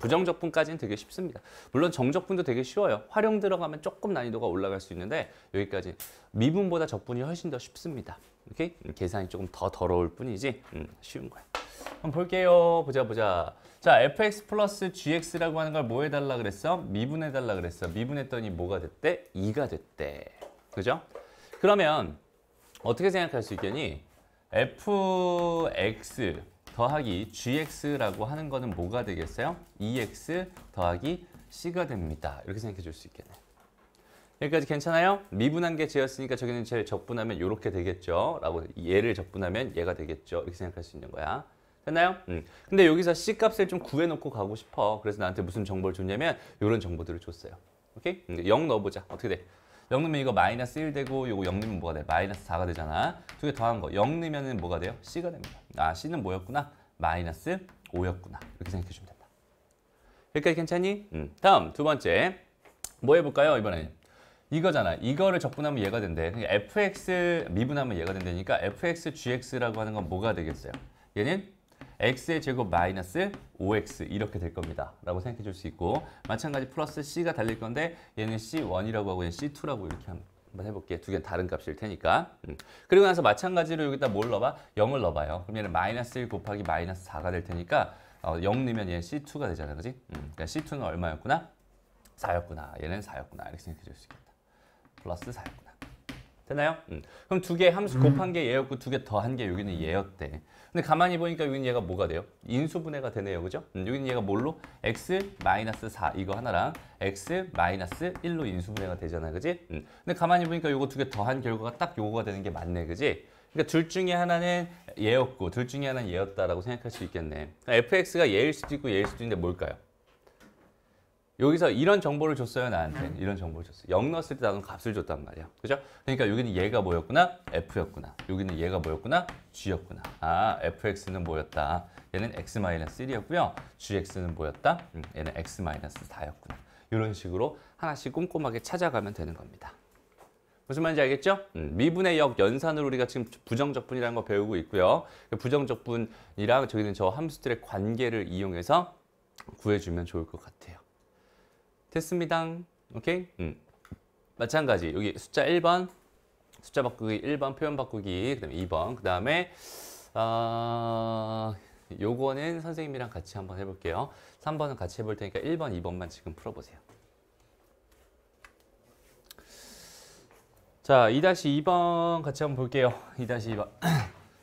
부정적분까지는 되게 쉽습니다. 물론 정적분도 되게 쉬워요. 활용 들어가면 조금 난이도가 올라갈 수 있는데 여기까지 미분보다 적분이 훨씬 더 쉽습니다. 오케이? 계산이 조금 더 더러울 뿐이지 쉬운 거야. 한번 볼게요. 보자. 자, fx 플러스 gx라고 하는 걸 뭐 해달라 그랬어? 미분해달라 그랬어. 미분했더니 뭐가 됐대? 2가 됐대. 그죠? 그러면 어떻게 생각할 수 있겠니? fx 더하기 gx라고 하는 거는 뭐가 되겠어요? 2x 더하기 c가 됩니다. 이렇게 생각해 줄 수 있겠네. 여기까지 괜찮아요? 미분한 게 쟤였으니까 저기는 쟤를 적분하면 이렇게 되겠죠? 라고 얘를 적분하면 얘가 되겠죠? 이렇게 생각할 수 있는 거야. 됐나요? 근데 여기서 c 값을 좀 구해놓고 가고 싶어. 그래서 나한테 무슨 정보를 줬냐면 이런 정보들을 줬어요. 오케이? 0 넣어보자. 어떻게 돼? 0 넣으면 이거 마이너스 1 되고 이거 0 넣으면 뭐가 돼? 마이너스 4가 되잖아. 두 개 더한 거 0 넣으면 뭐가 돼요? c가 됩니다. 아, c는 뭐였구나? 마이너스 5였구나. 이렇게 생각해 주면 된다. 여기까지 괜찮니? 다음 두 번째 뭐 해볼까요? 이번엔 이거잖아. 이거를 적분하면 얘가 된대. 그러니까 fx 미분하면 얘가 된다니까 fx gx라고 하는 건 뭐가 되겠어요? 얘는 x의 제곱 마이너스 5x 이렇게 될 겁니다. 라고 생각해 줄 수 있고 마찬가지 플러스 c가 달릴 건데 얘는 c1이라고 하고 얘는 c2라고 이렇게 한번 해볼게. 두 개는 다른 값일 테니까. 그리고 나서 마찬가지로 여기다 뭘 넣어봐? 0을 넣어봐요. 그럼 얘는 마이너스 1 곱하기 마이너스 4가 될 테니까 0 넣으면 얘는 c2가 되잖아. 그지? 그러니까 c2는 얼마였구나? 4였구나. 얘는 4였구나. 이렇게 생각해 줄 수 있겠다. 플러스 4였구나. 됐나요? 그럼 두 개 함수 곱한 게 얘였고 두 개 더한 게 여기는 얘였대. 근데 가만히 보니까 여기는 얘가 뭐가 돼요? 인수분해가 되네요. 그죠? 여기는 얘가 뭘로? x-4 이거 하나랑 x-1로 인수분해가 되잖아. 그지? 근데 가만히 보니까 요거 두 개 더한 결과가 딱 요거가 되는 게 맞네. 그지? 그러니까 둘 중에 하나는 얘였고 둘 중에 하나는 얘였다라고 생각할 수 있겠네. 그러니까 fx가 얘일 수도 있고 얘일 수도 있는데 뭘까요? 여기서 이런 정보를 줬어요, 나한테. 이런 정보를 줬어요. 0 넣었을 때 나는 값을 줬단 말이야. 그죠? 그러니까 여기는 얘가 뭐였구나? f였구나. 여기는 얘가 뭐였구나? g였구나. 아, fx는 뭐였다? 얘는 x-1이었고요. gx는 뭐였다? 얘는 x-4였구나. 이런 식으로 하나씩 꼼꼼하게 찾아가면 되는 겁니다. 무슨 말인지 알겠죠? 미분의 역 연산으로 우리가 지금 부정적분이라는 거 배우고 있고요. 부정적분이랑 저기는 저 함수들의 관계를 이용해서 구해주면 좋을 것 같아요. 됐습니다. 오케이? 마찬가지. 여기 숫자 1번, 숫자 바꾸기 1번, 표현 바꾸기, 그 다음에 2번. 그 다음에, 요거는 선생님이랑 같이 한번 해볼게요. 3번은 같이 해볼 테니까 1번, 2번만 지금 풀어보세요. 자, 2-2번 같이 한번 볼게요. 2-2번.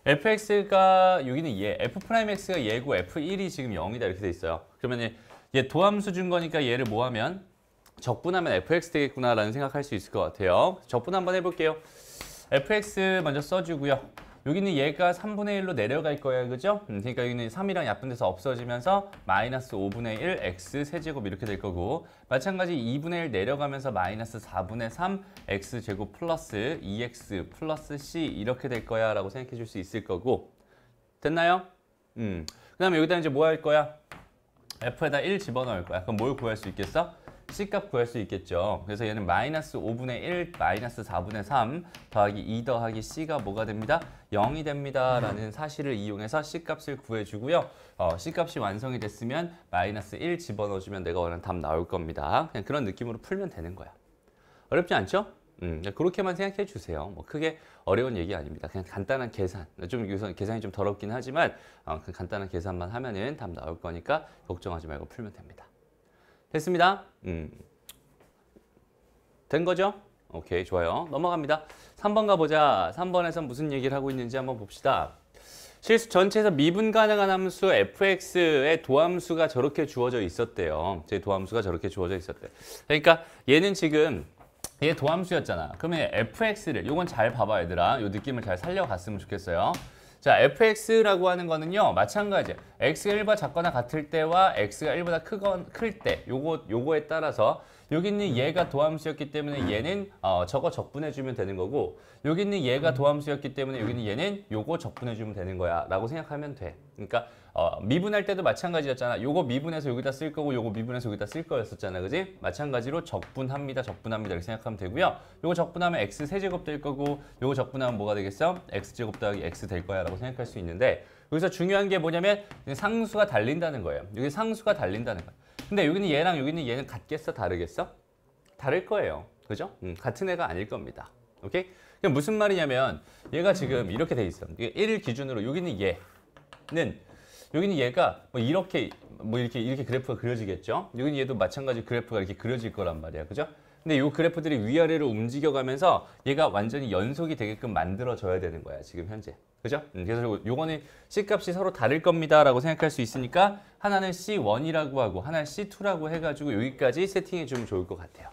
fx가, 여기는 얘, f'x가 얘고 f1이 지금 0이다 이렇게 돼 있어요. 그러면 얘 도함수 준 거니까 얘를 뭐 하면 적분하면 fx 되겠구나라는 생각할 수 있을 것 같아요. 적분 한번 해볼게요. fx 먼저 써주고요. 여기는 얘가 3분의 1로 내려갈 거예요. 그죠? 그러니까 여기는 3이랑 약분돼서 없어지면서 마이너스 5분의 1 x 세제곱 이렇게 될 거고 마찬가지 2분의 1 내려가면서 마이너스 4분의 3 x 제곱 플러스 2x 플러스 c 이렇게 될 거야 라고 생각해 줄 수 있을 거고 됐나요? 그 다음에 여기다 이제 뭐 할 거야? f에다 1 집어넣을 거야. 그럼 뭘 구할 수 있겠어? c값 구할 수 있겠죠. 그래서 얘는 마이너스 5분의 1 마이너스 4분의 3 더하기 2 더하기 c가 뭐가 됩니다? 0이 됩니다. 라는 사실을 이용해서 c값을 구해주고요. c값이 완성이 됐으면 마이너스 1 집어넣어주면 내가 원하는 답 나올 겁니다. 그냥 그런 느낌으로 풀면 되는 거야. 어렵지 않죠? 그렇게만 생각해 주세요. 뭐 크게 어려운 얘기 아닙니다. 그냥 간단한 계산. 좀 여기서 계산이 좀 더럽긴 하지만 그 간단한 계산만 하면은 답 나올 거니까 걱정하지 말고 풀면 됩니다. 됐습니다. 된 거죠? 오케이, 좋아요. 넘어갑니다. 3번 가보자. 3번에서 무슨 얘기를 하고 있는지 한번 봅시다. 실수 전체에서 미분 가능한 함수 fx의 도함수가 저렇게 주어져 있었대요. 제 도함수가 저렇게 주어져 있었대요. 그러니까 얘는 지금 얘 도함수였잖아. 그러면 fx를, 요건 잘 봐봐 얘들아. 요 느낌을 잘 살려갔으면 좋겠어요. 자, fx라고 하는 거는요. 마찬가지야. x가 1보다 작거나 같을 때와 x가 1보다 클 때 요거에 따라서 여기 있는 얘가 도함수였기 때문에 얘는 저거 적분해주면 되는 거고 여기 있는 얘가 도함수였기 때문에 여기 있는 얘는 요거 적분해주면 되는 거야 라고 생각하면 돼. 그러니까 미분할 때도 마찬가지였잖아. 요거 미분해서 여기다 쓸 거고 요거 미분해서 여기다 쓸 거였었잖아. 그지? 마찬가지로 적분합니다. 적분합니다. 이렇게 생각하면 되고요. 요거 적분하면 x 세제곱 될 거고 요거 적분하면 뭐가 되겠어? x제곱 더하기 x 될 거야 라고 생각할 수 있는데 여기서 중요한 게 뭐냐면 상수가 달린다는 거예요. 여기 상수가 달린다는 거예요. 근데 여기는 얘랑 여기는 얘는 같겠어? 다르겠어? 다를 거예요. 그죠? 같은 애가 아닐 겁니다. 오케이? 그럼 무슨 말이냐면 얘가 지금 이렇게 돼 있어. 1을 기준으로 여기는 얘는 여기는 얘가 뭐 이렇게 그래프가 그려지겠죠? 여기는 얘도 마찬가지 그래프가 이렇게 그려질 거란 말이야. 그죠? 근데 이 그래프들이 위아래로 움직여가면서 얘가 완전히 연속이 되게끔 만들어져야 되는 거야. 지금 현재. 그죠? 그래서 요거는 C값이 서로 다를 겁니다 라고 생각할 수 있으니까 하나는 C1이라고 하고 하나는 C2라고 해가지고 여기까지 세팅해 주면 좋을 것 같아요.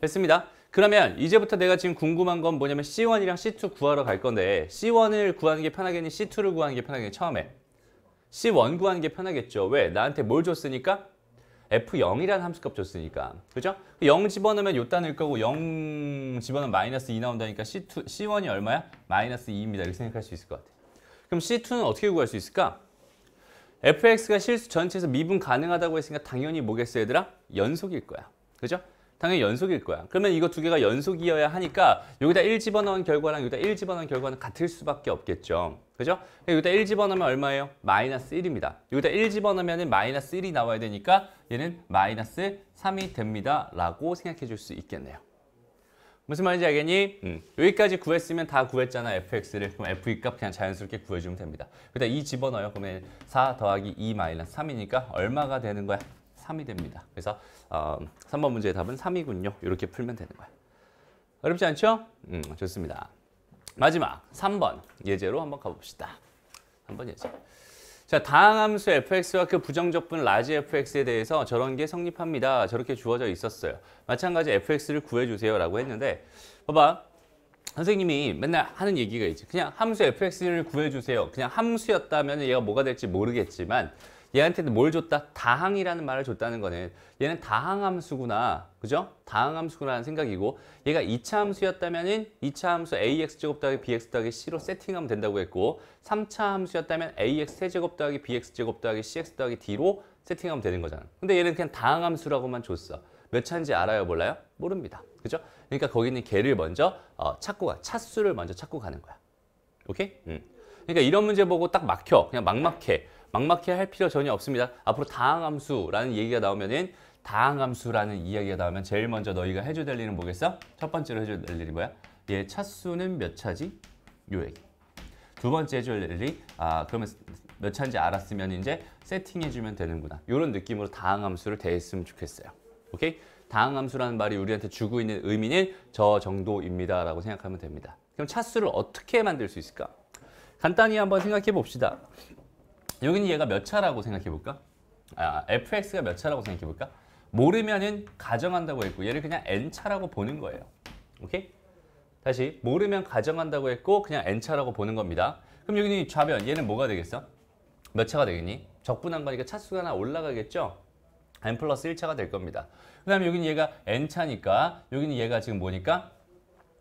됐습니다. 그러면 이제부터 내가 지금 궁금한 건 뭐냐면 C1이랑 C2 구하러 갈 건데 C1을 구하는 게 편하겠니? C2를 구하는 게 편하겠니? 처음에 C1 구하는 게 편하겠죠. 왜? 나한테 뭘 줬으니까? F0이라는 함수값 줬으니까. 그죠? 0 집어넣으면 요따 넣을 거고 0 집어넣으면 마이너스 2 나온다니까 C1이 얼마야? 마이너스 2입니다. 이렇게 생각할 수 있을 것 같아요. 그럼 C2는 어떻게 구할 수 있을까? fx가 실수 전체에서 미분 가능하다고 했으니까 당연히 뭐겠어 얘들아? 연속일 거야. 그죠? 당연히 연속일 거야. 그러면 이거 두 개가 연속이어야 하니까 여기다 1 집어넣은 결과랑 여기다 1 집어넣은 결과는 같을 수밖에 없겠죠. 그죠? 여기다 1 집어넣으면 얼마예요? 마이너스 1입니다. 여기다 1 집어넣으면 마이너스 1이 나와야 되니까 얘는 마이너스 3이 됩니다. 라고 생각해 줄 수 있겠네요. 무슨 말인지 알겠니? 여기까지 구했으면 다 구했잖아, fx를. 그럼 f2 값 그냥 자연스럽게 구해주면 됩니다. 여기다 2 집어넣어요. 그러면 4 더하기 2 마이너스 3이니까 얼마가 되는 거야? 3이 됩니다. 그래서 3번 문제의 답은 3이군요. 이렇게 풀면 되는 거야. 어렵지 않죠? 좋습니다. 마지막 3번 예제로 한번 가봅시다. 3번 예제. 자, 다항함수 fx와 그 부정적분 라지 fx에 대해서 저런 게 성립합니다. 저렇게 주어져 있었어요. 마찬가지 fx를 구해주세요 라고 했는데 봐봐. 선생님이 맨날 하는 얘기가 있지. 그냥 함수 fx를 구해주세요. 그냥 함수였다면 얘가 뭐가 될지 모르겠지만 얘한테는 뭘 줬다? 다항이라는 말을 줬다는 거는 얘는 다항함수구나. 그죠? 다항함수구나라는 생각이고 얘가 2차 함수였다면 2차 함수 ax제곱 더하기 bx 더하기 c로 세팅하면 된다고 했고 3차 함수였다면 ax 세제곱 더하기 bx제곱 더하기 cx 더하기 d로 세팅하면 되는 거잖아. 근데 얘는 그냥 다항함수라고만 줬어. 몇 차인지 알아요? 몰라요? 모릅니다. 그죠? 그러니까 거기 있는 걔를 먼저 찾고 가. 차수를 먼저 찾고 가는 거야. 오케이? 그러니까 이런 문제 보고 딱 막혀. 그냥 막막해. 막막해 할 필요 전혀 없습니다. 앞으로 다항함수라는 얘기가 나오면은 다항함수라는 이야기가 나오면 제일 먼저 너희가 해줘야 될 일은 뭐겠어? 첫 번째로 해줘야 될 일이 뭐야? 얘 차수는 몇 차지? 요 얘기. 두 번째 해줘야 될 일이 그러면 몇 차인지 알았으면 이제 세팅해주면 되는구나. 이런 느낌으로 다항함수를 대했으면 좋겠어요. 오케이? 다항함수라는 말이 우리한테 주고 있는 의미는 저 정도입니다. 라고 생각하면 됩니다. 그럼 차수를 어떻게 만들 수 있을까? 간단히 한번 생각해 봅시다. 여기는 얘가 몇 차라고 생각해 볼까? fx가 몇 차라고 생각해 볼까? 모르면은 가정한다고 했고 얘를 그냥 n차라고 보는 거예요. 오케이? 다시 모르면 가정한다고 했고 그냥 n차라고 보는 겁니다. 그럼 여기는 좌변 얘는 뭐가 되겠어? 몇 차가 되겠니? 적분한 거니까 차수가 하나 올라가겠죠? n 플러스 1차가 될 겁니다. 그 다음에 여기는 얘가 n차니까 여기는 얘가 지금 뭐니까?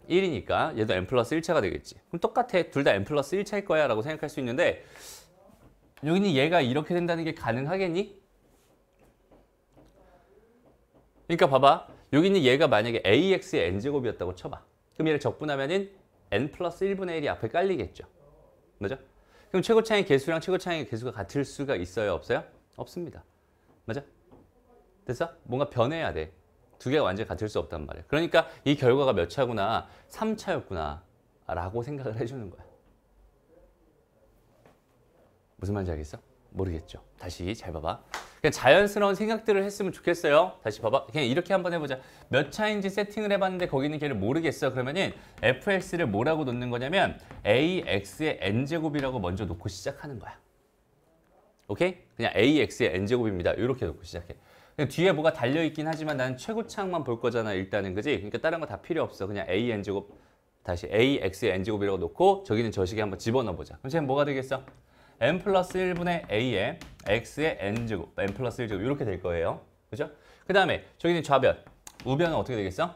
1이니까 얘도 n 플러스 1차가 되겠지. 그럼 똑같아. 둘 다 n 플러스 1차일 거야 라고 생각할 수 있는데 여기는 얘가 이렇게 된다는 게 가능하겠니? 그러니까 봐봐. 여기는 얘가 만약에 ax의 n제곱이었다고 쳐봐. 그럼 얘를 적분하면은 n 플러스 1분의 1이 앞에 깔리겠죠. 맞아? 그럼 최고차의 개수랑 최고차의 개수가 같을 수가 있어요? 없어요? 없습니다. 맞아? 됐어? 뭔가 변해야 돼. 두 개가 완전히 같을 수 없단 말이야. 그러니까 이 결과가 몇 차구나? 3차였구나 라고 생각을 해주는 거야. 무슨 말인지 알겠어? 모르겠죠. 다시 잘 봐봐. 그냥 자연스러운 생각들을 했으면 좋겠어요. 다시 봐봐. 그냥 이렇게 한번 해보자. 몇 차인지 세팅을 해봤는데 거기는 걔를 모르겠어. 그러면은 fx를 뭐라고 놓는 거냐면 ax의 n제곱이라고 먼저 놓고 시작하는 거야. 오케이? 그냥 ax의 n제곱입니다. 이렇게 놓고 시작해. 뒤에 뭐가 달려있긴 하지만 나는 최고차항만 볼 거잖아. 일단은 그지? 그러니까 다른 거 다 필요 없어. 그냥 a n제곱 다시 ax의 n제곱이라고 놓고 저기는 저식에 한번 집어넣어보자. 그럼 쟤는 뭐가 되겠어? n 플러스 1분의 a에 x의 n제곱, n 플러스 1제곱 이렇게 될 거예요. 그죠? 그 다음에 저기는 좌변. 우변은 어떻게 되겠어?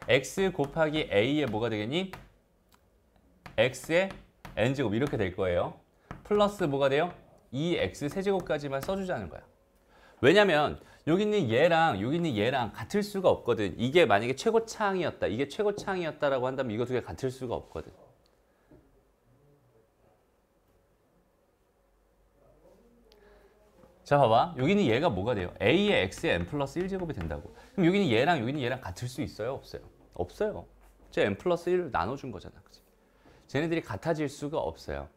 x 곱하기 a의 뭐가 되겠니? x의 n제곱 이렇게 될 거예요. 플러스 뭐가 돼요? 2x 세제곱까지만 써주자는 거야. 왜냐면 여기 있는 얘랑 여기 있는 얘랑 같을 수가 없거든. 이게 만약에 최고차항이었다. 이게 최고차항이었다라고 한다면 이거 두 개 같을 수가 없거든. 자, 봐봐. 여기는 얘가 뭐가 돼요? a의 x의 n 플러스 1제곱이 된다고. 그럼 여기는 얘랑 같을 수 있어요? 없어요? 없어요. 제 n 플러스 1을 나눠준 거잖아. 그치? 쟤네들이 같아질 수가 없어요.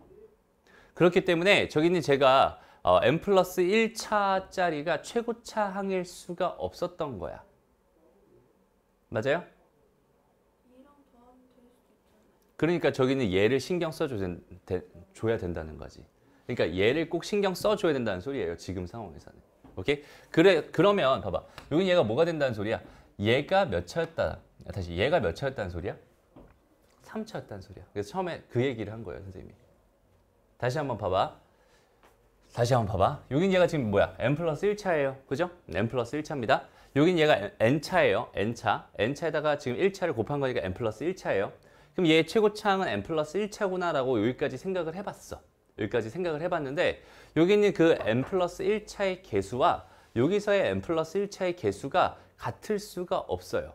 그렇기 때문에 저기는 제가 n 플러스 1차짜리가 최고차항일 수가 없었던 거야. 맞아요? 그러니까 저기는 얘를 신경 써줘야 된다는 거지. 그러니까 얘를 꼭 신경 써줘야 된다는 소리예요. 지금 상황에서는. 오케이? 그러면 봐봐. 여기 얘가 뭐가 된다는 소리야? 얘가 몇 차였다. 다시 얘가 몇 차였다는 소리야? 3차였다는 소리야. 그래서 처음에 그 얘기를 한 거예요, 선생님이. 다시 한번 봐봐. 여긴 얘가 지금 뭐야? n 플러스 1차예요. 그죠? n 플러스 1차입니다. 여긴 얘가 n차예요. n차. n차에다가 지금 1차를 곱한 거니까 n 플러스 1차예요. 그럼 얘의 최고차항은 n 플러스 1차구나 라고 여기까지 생각을 해봤어. 여기까지 생각을 해봤는데 여기 있는 그 n 플러스 1차의 개수와 여기서의 n 플러스 1차의 개수가 같을 수가 없어요.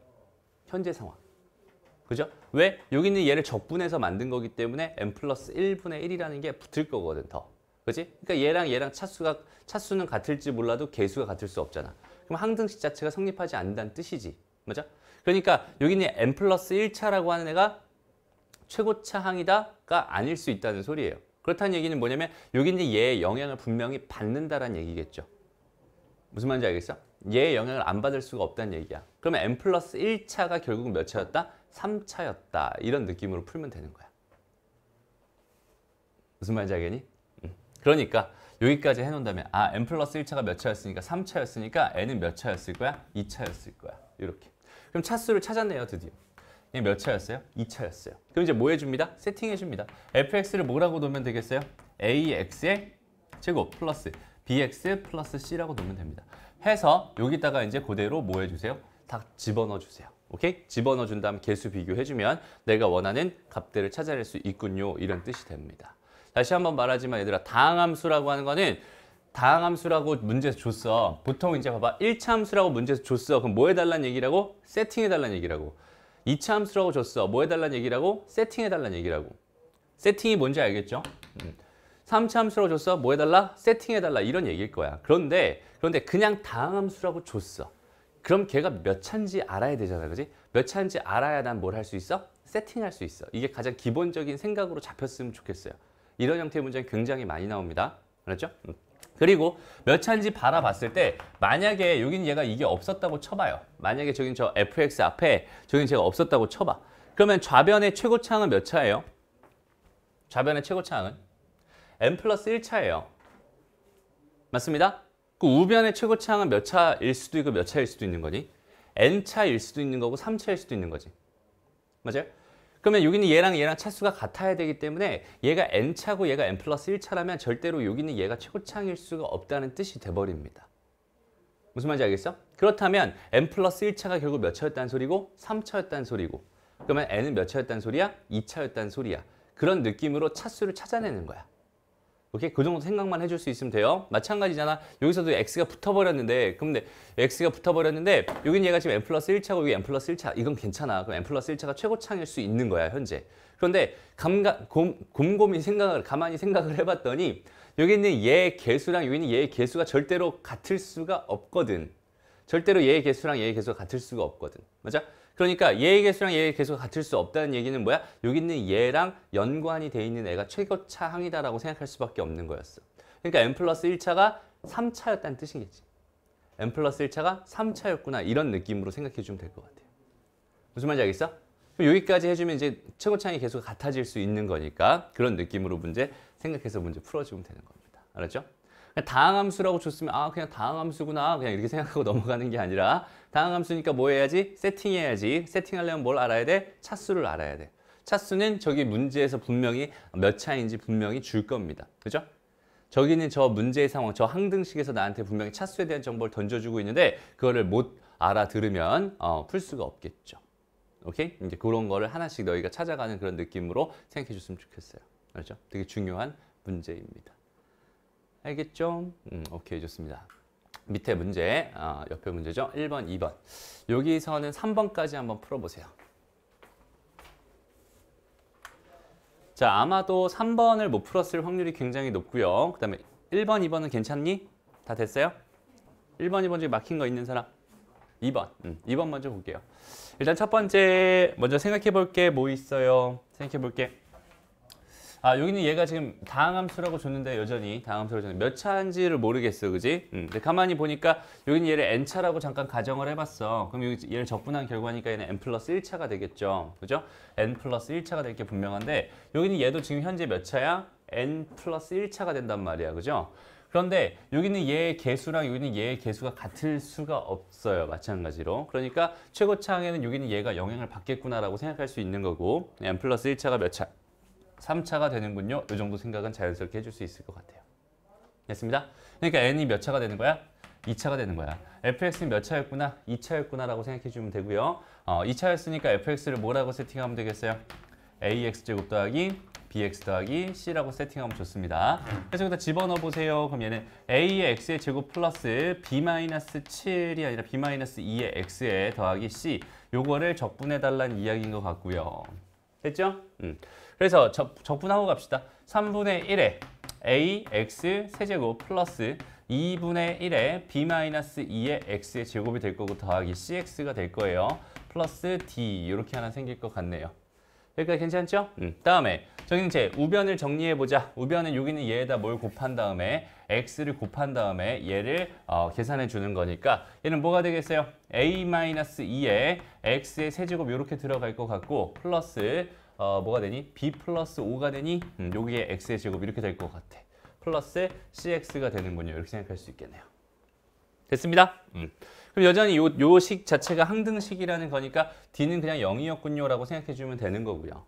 현재 상황. 그죠? 왜? 여기 있는 얘를 적분해서 만든 거기 때문에 n 플러스 1분의 1이라는 게 붙을 거거든, 더. 그지? 그러니까 얘랑 차수는 같을지 몰라도 개수가 같을 수 없잖아. 그럼 항등식 자체가 성립하지 않는다는 뜻이지. 맞아? 그러니까 여기 있는 n 플러스 1차라고 하는 애가 최고차항이다가 아닐 수 있다는 소리예요. 그렇다는 얘기는 뭐냐면 여기 있는 얘의 영향을 분명히 받는다라는 얘기겠죠. 무슨 말인지 알겠어? 얘의 영향을 안 받을 수가 없다는 얘기야. 그러면 n 플러스 1차가 결국은 몇 차였다? 3차였다. 이런 느낌으로 풀면 되는 거야. 무슨 말인지 알겠니? 그러니까 여기까지 해놓는다면 n 플러스 1차가 몇 차였으니까 3차였으니까 n은 몇 차였을 거야? 2차였을 거야. 이렇게. 그럼 차수를 찾았네요, 드디어. 얘 몇 차였어요? 2차였어요. 그럼 이제 뭐 해줍니다? 세팅해줍니다. fx를 뭐라고 놓으면 되겠어요? ax의 제곱 플러스 bx 플러스 c라고 놓으면 됩니다. 해서 여기다가 이제 그대로 뭐 해주세요? 다 집어넣어 주세요. 오케이? 집어넣어 준 다음 개수 비교해주면 내가 원하는 값들을 찾아낼 수 있군요. 이런 뜻이 됩니다. 다시 한번 말하지만 얘들아, 다항함수라고 하는 거는 다항함수라고 문제에서 줬어. 보통 이제 봐봐. 1차 함수라고 문제에서 줬어. 그럼 뭐 해달라는 얘기라고? 세팅해달라는 얘기라고. 2차 함수라고 줬어. 뭐 해달라는 얘기라고? 세팅해달라는 얘기라고. 세팅이 뭔지 알겠죠? 3차 함수라고 줬어. 뭐 해달라? 세팅해달라. 이런 얘기일 거야. 그런데 그냥 다항함수라고 줬어. 그럼 걔가 몇 차인지 알아야 되잖아. 그지? 몇 차인지 알아야 난 뭘 할 수 있어? 세팅할 수 있어. 이게 가장 기본적인 생각으로 잡혔으면 좋겠어요. 이런 형태의 문제는 굉장히 많이 나옵니다. 알았죠? 그리고 몇 차인지 바라봤을 때 만약에 여긴 얘가 이게 없었다고 쳐봐요. 만약에 저긴 저 fx 앞에 저긴 제가 없었다고 쳐봐. 그러면 좌변의 최고차항은 몇 차예요? 좌변의 최고차항은 n 플러스 1차예요. 맞습니다? 그 우변의 최고차항은 몇 차일 수도 있고 몇 차일 수도 있는 거니? n차일 수도 있는 거고 3차일 수도 있는 거지. 맞아요? 그러면 여기는 얘랑 차수가 같아야 되기 때문에 얘가 n차고 얘가 n 플러스 1차라면 절대로 여기는 얘가 최고차항일 수가 없다는 뜻이 돼버립니다. 무슨 말인지 알겠어? 그렇다면 n 플러스 1차가 결국 몇 차였다는 소리고 3차였다는 소리고 그러면 n은 몇 차였다는 소리야? 2차였다는 소리야. 그런 느낌으로 차수를 찾아내는 거야. 오케이? 그 정도 생각만 해줄 수 있으면 돼요. 마찬가지잖아. 여기서도 x가 붙어버렸는데 근데 x가 붙어버렸는데 여긴 얘가 지금 n 플러스 1차고 여기 n 플러스 1차. 이건 괜찮아. 그럼 n 플러스 1차가 최고차항일 수 있는 거야, 현재. 그런데 곰곰이 가만히 생각을 해봤더니 여기 있는 얘의 개수랑 여기 있는 얘의 개수가 절대로 같을 수가 없거든. 절대로 얘의 개수랑 얘의 개수가 같을 수가 없거든. 맞아? 그러니까 얘의 개수랑 얘의 개수가 같을 수 없다는 얘기는 뭐야? 여기 있는 얘랑 연관이 돼 있는 애가 최고차항이다라고 생각할 수밖에 없는 거였어. 그러니까 n 플러스 1차가 3차였다는 뜻이겠지. n 플러스 1차가 3차였구나. 이런 느낌으로 생각해 주면 될 것 같아요. 무슨 말인지 알겠어? 여기까지 해주면 이제 최고차항의 개수가 같아질 수 있는 거니까 그런 느낌으로 생각해서 문제 풀어주면 되는 겁니다. 알았죠? 다항함수라고 줬으면 그냥 다항함수구나 그냥 이렇게 생각하고 넘어가는 게 아니라 다항함수니까 뭐 해야지? 세팅해야지. 세팅하려면 뭘 알아야 돼? 차수를 알아야 돼. 차수는 저기 문제에서 분명히 몇 차인지 분명히 줄 겁니다. 그죠? 저기는 저 문제의 상황, 저 항등식에서 나한테 분명히 차수에 대한 정보를 던져주고 있는데 그거를 알아들으면 풀 수가 없겠죠. 오케이? 이제 그런 거를 하나씩 너희가 찾아가는 그런 느낌으로 생각해 줬으면 좋겠어요. 알죠? 되게 중요한 문제입니다. 알겠죠? 오케이, 좋습니다. 밑에 문제, 옆에 문제죠. 1번, 2번. 여기서는 3번까지 한번 풀어보세요. 자, 아마도 3번을 못 풀었을 확률이 굉장히 높고요. 그 다음에 1번, 2번은 괜찮니? 다 됐어요? 1번, 2번 중에 막힌 거 있는 사람? 2번. 2번 먼저 볼게요. 일단 첫 번째 먼저 생각해 볼 게 뭐 있어요? 생각해 볼 게. 여기는 얘가 지금 다항함수라고 줬는데 여전히 다항함수라고 줬는데 몇 차인지를 모르겠어. 그지? 근데 가만히 보니까 여기는 얘를 n차라고 잠깐 가정을 해봤어. 그럼 여기 얘를 적분한 결과니까 얘는 n 플러스 1차가 되겠죠. 그죠? n 플러스 1차가 될 게 분명한데 여기는 얘도 지금 현재 몇 차야? n 플러스 1차가 된단 말이야. 그죠? 그런데 여기는 얘의 개수랑 여기는 얘의 개수가 같을 수가 없어요. 마찬가지로. 그러니까 최고차항에는 여기는 얘가 영향을 받겠구나라고 생각할 수 있는 거고 n 플러스 1차가 몇 차? 3차가 되는군요. 이 정도 생각은 자연스럽게 해줄 수 있을 것 같아요. 됐습니다. 그러니까 n이 몇 차가 되는 거야? 2차가 되는 거야. fx는 몇 차였구나? 2차였구나 라고 생각해 주면 되고요. 2차였으니까 fx를 뭐라고 세팅하면 되겠어요? ax제곱 더하기 bx 더하기 c라고 세팅하면 좋습니다. 그래서 여기다 집어넣어 보세요. 그럼 얘는 a의 x의 제곱 플러스 b-7이 아니라 b-2의 x에 더하기 c 요거를 적분해 달라는 이야기인 것 같고요. 됐죠? 그래서 적분하고 갑시다. 3분의 1에 ax 세제곱 플러스 2분의 1에 b-2의 x의 제곱이 될 거고 더하기 cx가 될 거예요. 플러스 d 이렇게 하나 생길 것 같네요. 여기까지 괜찮죠? 다음에 저기는 이제 우변을 정리해보자. 우변은 여기는 얘에다 뭘 곱한 다음에 x를 곱한 다음에 얘를 계산해 주는 거니까 얘는 뭐가 되겠어요? a-2에 x의 세제곱 이렇게 들어갈 것 같고 플러스 뭐가 되니? b 플러스 5가 되니? 여기에 x의 제곱 이렇게 될 것 같아. 플러스 cx가 되는군요. 이렇게 생각할 수 있겠네요. 됐습니다. 그럼 여전히 요 식 자체가 항등식이라는 거니까 d는 그냥 0이었군요 라고 생각해 주면 되는 거고요.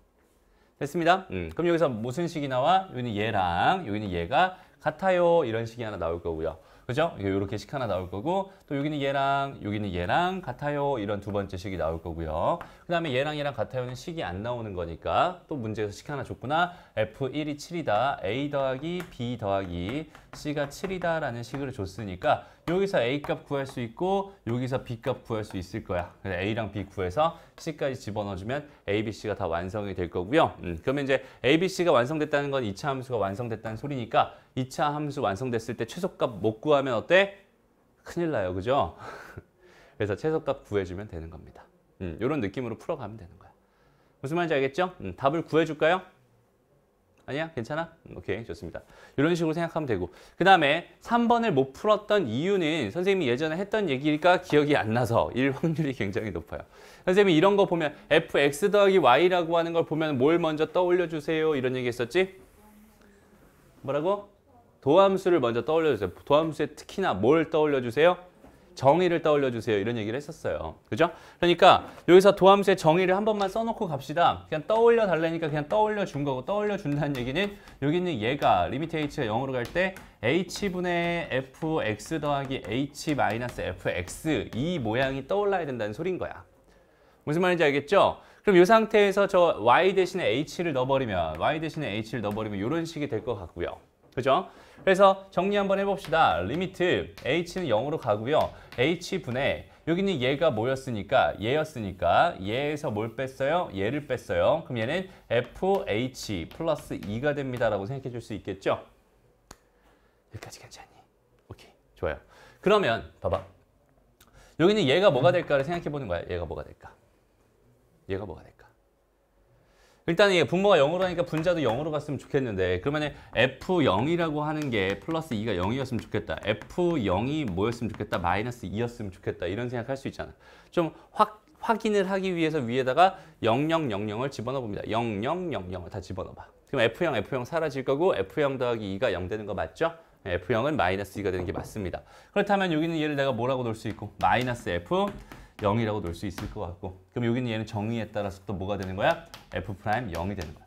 됐습니다. 그럼 여기서 무슨 식이 나와? 여기는 얘랑 여기는 얘가 같아요. 이런 식이 하나 나올 거고요. 그죠? 이렇게 식 하나 나올 거고 또 여기는 얘랑 같아요. 이런 두 번째 식이 나올 거고요. 그 다음에 얘랑 같아요는 식이 안 나오는 거니까 또 문제에서 식 하나 줬구나. F1이 7이다. A 더하기 B 더하기 C가 7이다 라는 식을 줬으니까 여기서 A 값 구할 수 있고 여기서 B 값 구할 수 있을 거야. 그래서 A랑 B 구해서 C까지 집어넣어주면 A, B, C가 다 완성이 될 거고요. 그러면 이제 A, B, C가 완성됐다는 건 2차 함수가 완성됐다는 소리니까 2차 함수 완성됐을 때 최소값 못 구하면 어때? 큰일 나요. 그죠? 그래서 최소값 구해주면 되는 겁니다. 이런 느낌으로 풀어가면 되는 거야. 무슨 말인지 알겠죠? 답을 구해줄까요? 아니야? 괜찮아? 오케이, 좋습니다. 이런 식으로 생각하면 되고 그 다음에 3번을 못 풀었던 이유는 선생님이 예전에 했던 얘기가 기억이 안 나서 일 확률이 굉장히 높아요. 선생님이 이런 거 보면 fx 더하기 y라고 하는 걸 보면 뭘 먼저 떠올려 주세요 이런 얘기 했었지? 뭐라고? 도함수를 먼저 떠올려 주세요. 도함수에 특히나 뭘 떠올려 주세요? 정의를 떠올려 주세요. 이런 얘기를 했었어요. 그죠? 그러니까 여기서 도함수의 정의를 한 번만 써놓고 갑시다. 그냥 떠올려 달라니까 그냥 떠올려 준 거고 떠올려 준다는 얘기는 여기 있는 얘가 리미트 h가 0으로 갈 때 h분의 fx 더하기 h-fx 이 모양이 떠올라야 된다는 소린 거야. 무슨 말인지 알겠죠? 그럼 이 상태에서 저 y 대신에 h를 넣어버리면 이런 식이 될 것 같고요. 그죠? 그래서 정리 한번 해봅시다. 리미트 h는 0으로 가고요. h분의 여기는 얘가 뭐였으니까 얘였으니까 얘에서 뭘 뺐어요? 얘를 뺐어요. 그럼 얘는 fh 플러스 2가 됩니다라고 생각해 줄 수 있겠죠? 여기까지 괜찮니? 오케이, 좋아요. 그러면 봐봐. 여기는 얘가 뭐가 될까를 생각해 보는 거야. 얘가 뭐가 될까? 일단 이게 분모가 0으로 하니까 분자도 0으로 갔으면 좋겠는데 그러면 F0이라고 하는 게 플러스 2가 0이었으면 좋겠다. F0이 뭐였으면 좋겠다? 마이너스 2였으면 좋겠다. 이런 생각할 수 있잖아. 좀 확인을 하기 위해서 위에다가 0000을 집어넣어 봅니다. 0000을 다 집어넣어봐. 그럼 F0 사라질 거고 F0 더하기 2가 0 되는 거 맞죠? F0은 마이너스 2가 되는 게 맞습니다. 그렇다면 여기는 얘를 내가 뭐라고 놓을 수 있고 마이너스 F 0이라고 놓을 수 있을 것 같고 그럼 여기는 얘는 정의에 따라서 또 뭐가 되는 거야? F'0이 되는 거야.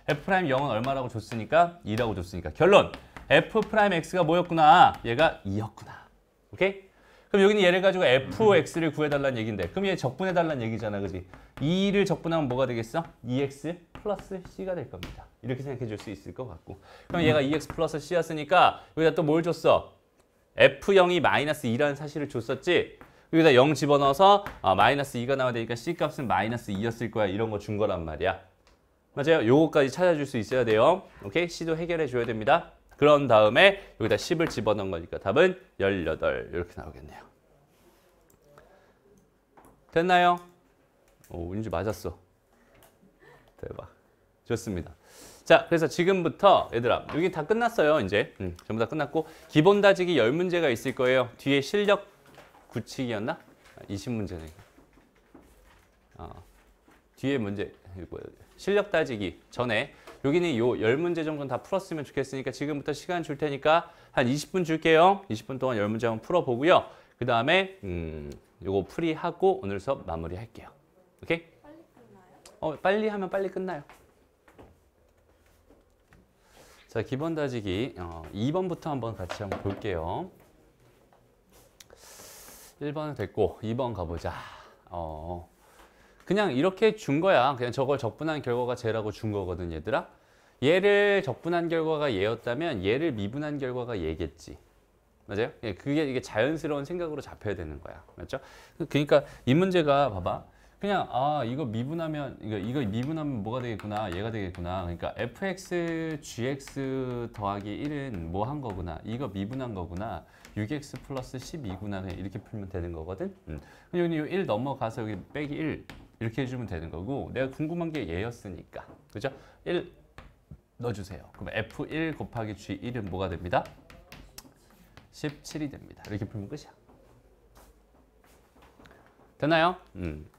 F'0은 얼마라고 줬으니까? 2라고 줬으니까 결론! F'X가 뭐였구나? 얘가 2였구나. 오케이? 그럼 여기는 얘를 가지고 fx를 구해달라는 얘기인데 그럼 얘 적분해달라는 얘기잖아. 그지? 2를 적분하면 뭐가 되겠어? 2x 플러스 c가 될 겁니다. 이렇게 생각해 줄 수 있을 것 같고 그럼 얘가 2x 플러스 c였으니까 여기다 또 뭘 줬어? f0이 마이너스 2라는 사실을 줬었지? 여기다 0 집어넣어서 마이너스 2가 나와야 되니까 c 값은 마이너스 2였을 거야. 이런 거 준 거란 말이야. 맞아요? 요거까지 찾아줄 수 있어야 돼요. 오케이? c도 해결해 줘야 됩니다. 그런 다음에 여기다 10을 집어넣은 거니까 답은 18 이렇게 나오겠네요. 됐나요? 오, 운지 맞았어. 대박. 좋습니다. 자, 그래서 지금부터 얘들아 여기 다 끝났어요. 이제 전부 다 끝났고 기본 다지기 10문제가 있을 거예요. 뒤에 실력 굳히기였나? 20문제네. 뒤에 문제 실력 따지기 전에 여기는 요 10문제 정도는 다 풀었으면 좋겠으니까 지금부터 시간 줄 테니까 한 20분 줄게요. 20분 동안 10문제 한번 풀어보고요. 그 다음에 요거 풀이하고 오늘 수업 마무리할게요. 오케이? 빨리 끝나요? 빨리 하면 빨리 끝나요. 자, 기본 다지기 2번부터 한번 같이 한번 볼게요. 1번은 됐고 2번 가보자. 그냥 이렇게 준 거야. 그냥 저걸 적분한 결과가 쟤라고 준 거거든, 얘들아. 얘를 적분한 결과가 얘였다면 얘를 미분한 결과가 얘겠지. 맞아요? 이게 자연스러운 생각으로 잡혀야 되는 거야. 맞죠? 그러니까 이 문제가 봐봐. 그냥 이거 미분하면 이거 미분하면 뭐가 되겠구나. 얘가 되겠구나. 그러니까 fx gx 더하기 1은 뭐 한 거구나. 이거 미분한 거구나. 6x 플러스 12구나. 이렇게 풀면 되는 거거든. 여기 1 넘어가서 여기 빼기 1 이렇게 해주면 되는 거고 내가 궁금한 게 얘였으니까. 그죠? 1 넣어주세요. 그럼 f1 곱하기 g1은 뭐가 됩니다? 17이 됩니다. 이렇게 풀면 끝이야. 됐나요?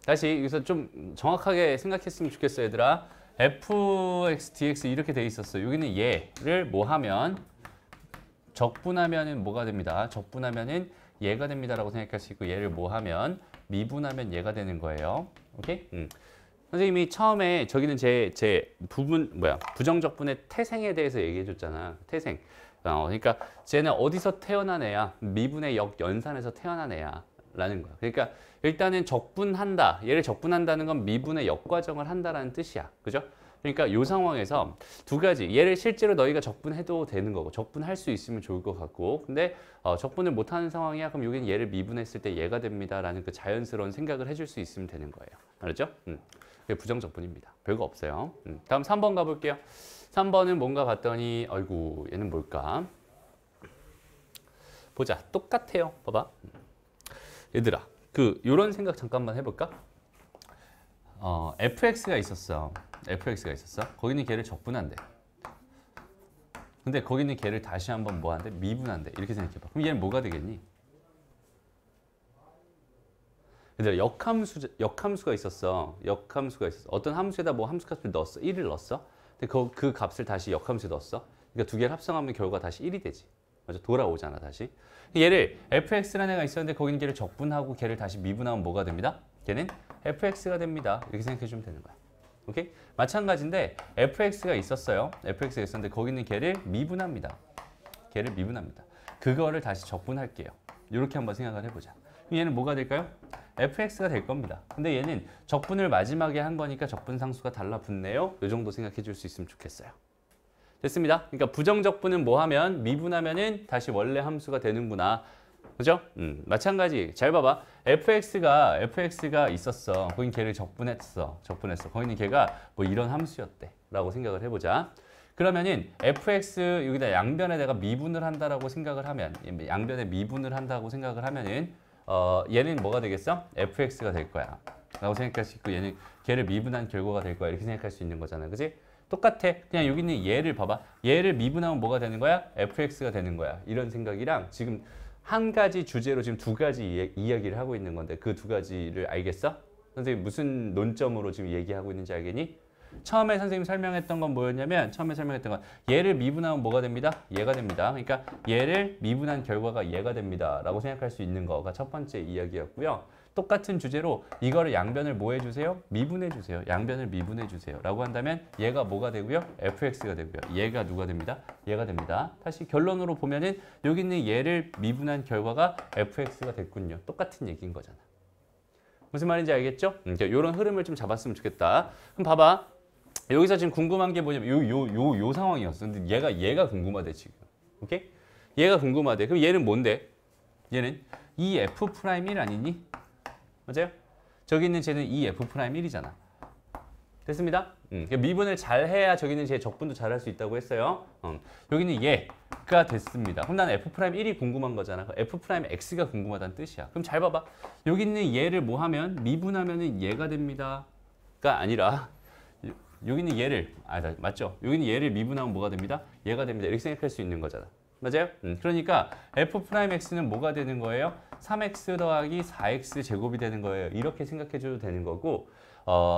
다시 여기서 좀 정확하게 생각했으면 좋겠어, 얘들아. fx, dx 이렇게 돼 있었어. 여기는 얘를 뭐 하면 적분하면은 뭐가 됩니다. 적분하면은 얘가 됩니다라고 생각할 수 있고 얘를 뭐 하면 미분하면 얘가 되는 거예요. 오케이? 선생님이 처음에 저기는 제 부정적분의 태생에 대해서 얘기해 줬잖아. 태생. 그러니까 쟤는 어디서 태어난 애야? 미분의 역연산에서 태어난 애야. 라는 거야. 그러니까 일단은 적분한다. 얘를 적분한다는 건 미분의 역과정을 한다라는 뜻이야. 그죠? 그러니까 이 상황에서 두 가지. 얘를 실제로 너희가 적분해도 되는 거고 적분할 수 있으면 좋을 것 같고 근데 적분을 못하는 상황이야. 그럼 여기는 얘를 미분했을 때 얘가 됩니다. 라는 그 자연스러운 생각을 해줄 수 있으면 되는 거예요. 알았죠? 그게 부정적분입니다. 별거 없어요. 다음 3번 가볼게요. 3번은 뭔가 봤더니 아이고 얘는 뭘까? 보자. 똑같아요. 봐봐. 얘들아, 요런 생각 잠깐만 해볼까? fx가 있었어. fx가 있었어. 거기는 걔를 적분한대. 근데 거기는 걔를 다시 한번 뭐 한대? 미분한대. 이렇게 생각해봐. 그럼 얘는 뭐가 되겠니? 얘들아, 역함수가 있었어. 역함수가 있었어. 어떤 함수에다 뭐 함수값을 넣었어. 1을 넣었어. 근데 그 값을 다시 역함수에 넣었어. 그러니까 두 개를 합성하면 결과가 다시 1이 되지. 맞아? 돌아오잖아, 다시. 얘를 fx라는 애가 있었는데 거기는 걔를 적분하고 걔를 다시 미분하면 뭐가 됩니다? 걔는 fx가 됩니다. 이렇게 생각해 주면 되는 거야. 오케이? 마찬가지인데 fx가 있었어요. fx가 있었는데 거기는 걔를 미분합니다. 걔를 미분합니다. 그거를 다시 적분할게요. 이렇게 한번 생각을 해보자. 얘는 뭐가 될까요? fx가 될 겁니다. 근데 얘는 적분을 마지막에 한 거니까 적분 상수가 달라붙네요. 이 정도 생각해 줄 수 있으면 좋겠어요. 됐습니다. 그러니까 부정적분은 뭐 하면 미분하면은 다시 원래 함수가 되는구나. 그죠? 마찬가지. 잘 봐봐. fx가 있었어. 거긴 걔를 적분했어. 거기는 걔가 뭐 이런 함수였대. 라고 생각을 해보자. 그러면은 fx 여기다 양변에 내가 미분을 한다라고 생각을 하면 양변에 미분을 한다고 생각을 하면은 얘는 뭐가 되겠어? fx가 될 거야. 라고 생각할 수 있고 얘는 걔를 미분한 결과가 될 거야. 이렇게 생각할 수 있는 거잖아. 그지? 똑같아. 그냥 여기 있는 얘를 봐봐. 얘를 미분하면 뭐가 되는 거야? fx가 되는 거야. 이런 생각이랑 지금 한 가지 주제로 지금 두 가지 이야기를 하고 있는 건데 그 두 가지를 알겠어? 선생님 무슨 논점으로 지금 얘기하고 있는지 알겠니? 처음에 선생님 설명했던 건 뭐였냐면 처음에 설명했던 건 얘를 미분하면 뭐가 됩니다? 얘가 됩니다. 그러니까 얘를 미분한 결과가 얘가 됩니다. 라고 생각할 수 있는 거가 첫 번째 이야기였고요. 똑같은 주제로 이거를 양변을 뭐 해주세요? 미분해 주세요. 양변을 미분해 주세요. 라고 한다면 얘가 뭐가 되고요? fx가 되고요. 얘가 누가 됩니다? 얘가 됩니다. 다시 결론으로 보면은 여기 있는 얘를 미분한 결과가 fx가 됐군요. 똑같은 얘기인 거잖아. 무슨 말인지 알겠죠? 이런 흐름을 좀 잡았으면 좋겠다. 그럼 봐봐. 여기서 지금 궁금한 게 뭐냐면 요 상황이었어. 근데 얘가 궁금하대 지금. 오케이? 얘가 궁금하대. 그럼 얘는 뭔데? 얘는 이 F'1 아니니? 맞아요? 저기 있는 쟤는 이 F'1이잖아. 됐습니다? 미분을 잘 해야 저기 있는 쟤 적분도 잘 할 수 있다고 했어요. 여기는 얘가 됐습니다. 그럼 난 F'1이 궁금한 거잖아. F'X가 궁금하다는 뜻이야. 그럼 잘 봐봐. 여기 있는 얘를 뭐 하면 미분하면은 얘가 됩니다.가 아니라 여기 있는 얘를 맞죠? 여기 있는 얘를 미분하면 뭐가 됩니다? 얘가 됩니다. 이렇게 생각할 수 있는 거잖아. 맞아요? 그러니까 F'X는 뭐가 되는 거예요? 3x 더하기 4x 제곱이 되는 거예요. 이렇게 생각해 줘도 되는 거고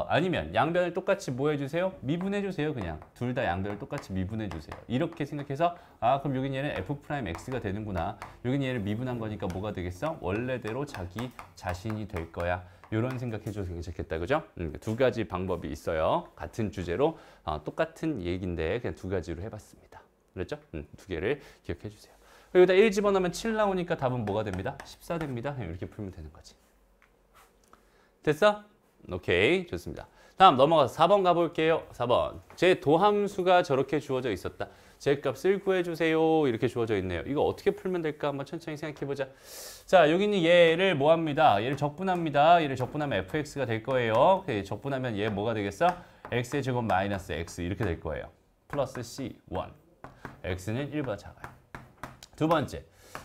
아니면 양변을 똑같이 뭐 해주세요? 미분해 주세요. 그냥 둘 다 양변을 똑같이 미분해 주세요. 이렇게 생각해서 그럼 여긴 얘는 F'X가 되는구나. 여긴 얘를 미분한 거니까 뭐가 되겠어? 원래대로 자기 자신이 될 거야. 이런 생각해 줘도 괜찮겠다. 그죠? 두 가지 방법이 있어요. 같은 주제로 똑같은 얘기인데 그냥 두 가지로 해봤습니다. 그랬죠? 두 개를 기억해 주세요. 여기다 1 집어넣으면 7 나오니까 답은 뭐가 됩니다? 14 됩니다. 그냥 이렇게 풀면 되는 거지. 됐어? 오케이, 좋습니다. 다음 넘어가서 4번 가볼게요. 4번. 제 도함수가 저렇게 주어져 있었다. 제 값을 구해주세요. 이렇게 주어져 있네요. 이거 어떻게 풀면 될까? 한번 천천히 생각해보자. 자, 여기 있는 얘를 뭐 합니다? 얘를 적분합니다. 얘를 적분하면 fx가 될 거예요. 적분하면 얘 뭐가 되겠어? x의 제곱 마이너스 x 이렇게 될 거예요. 플러스 c1. x는 1보다 작아요. 두 번째.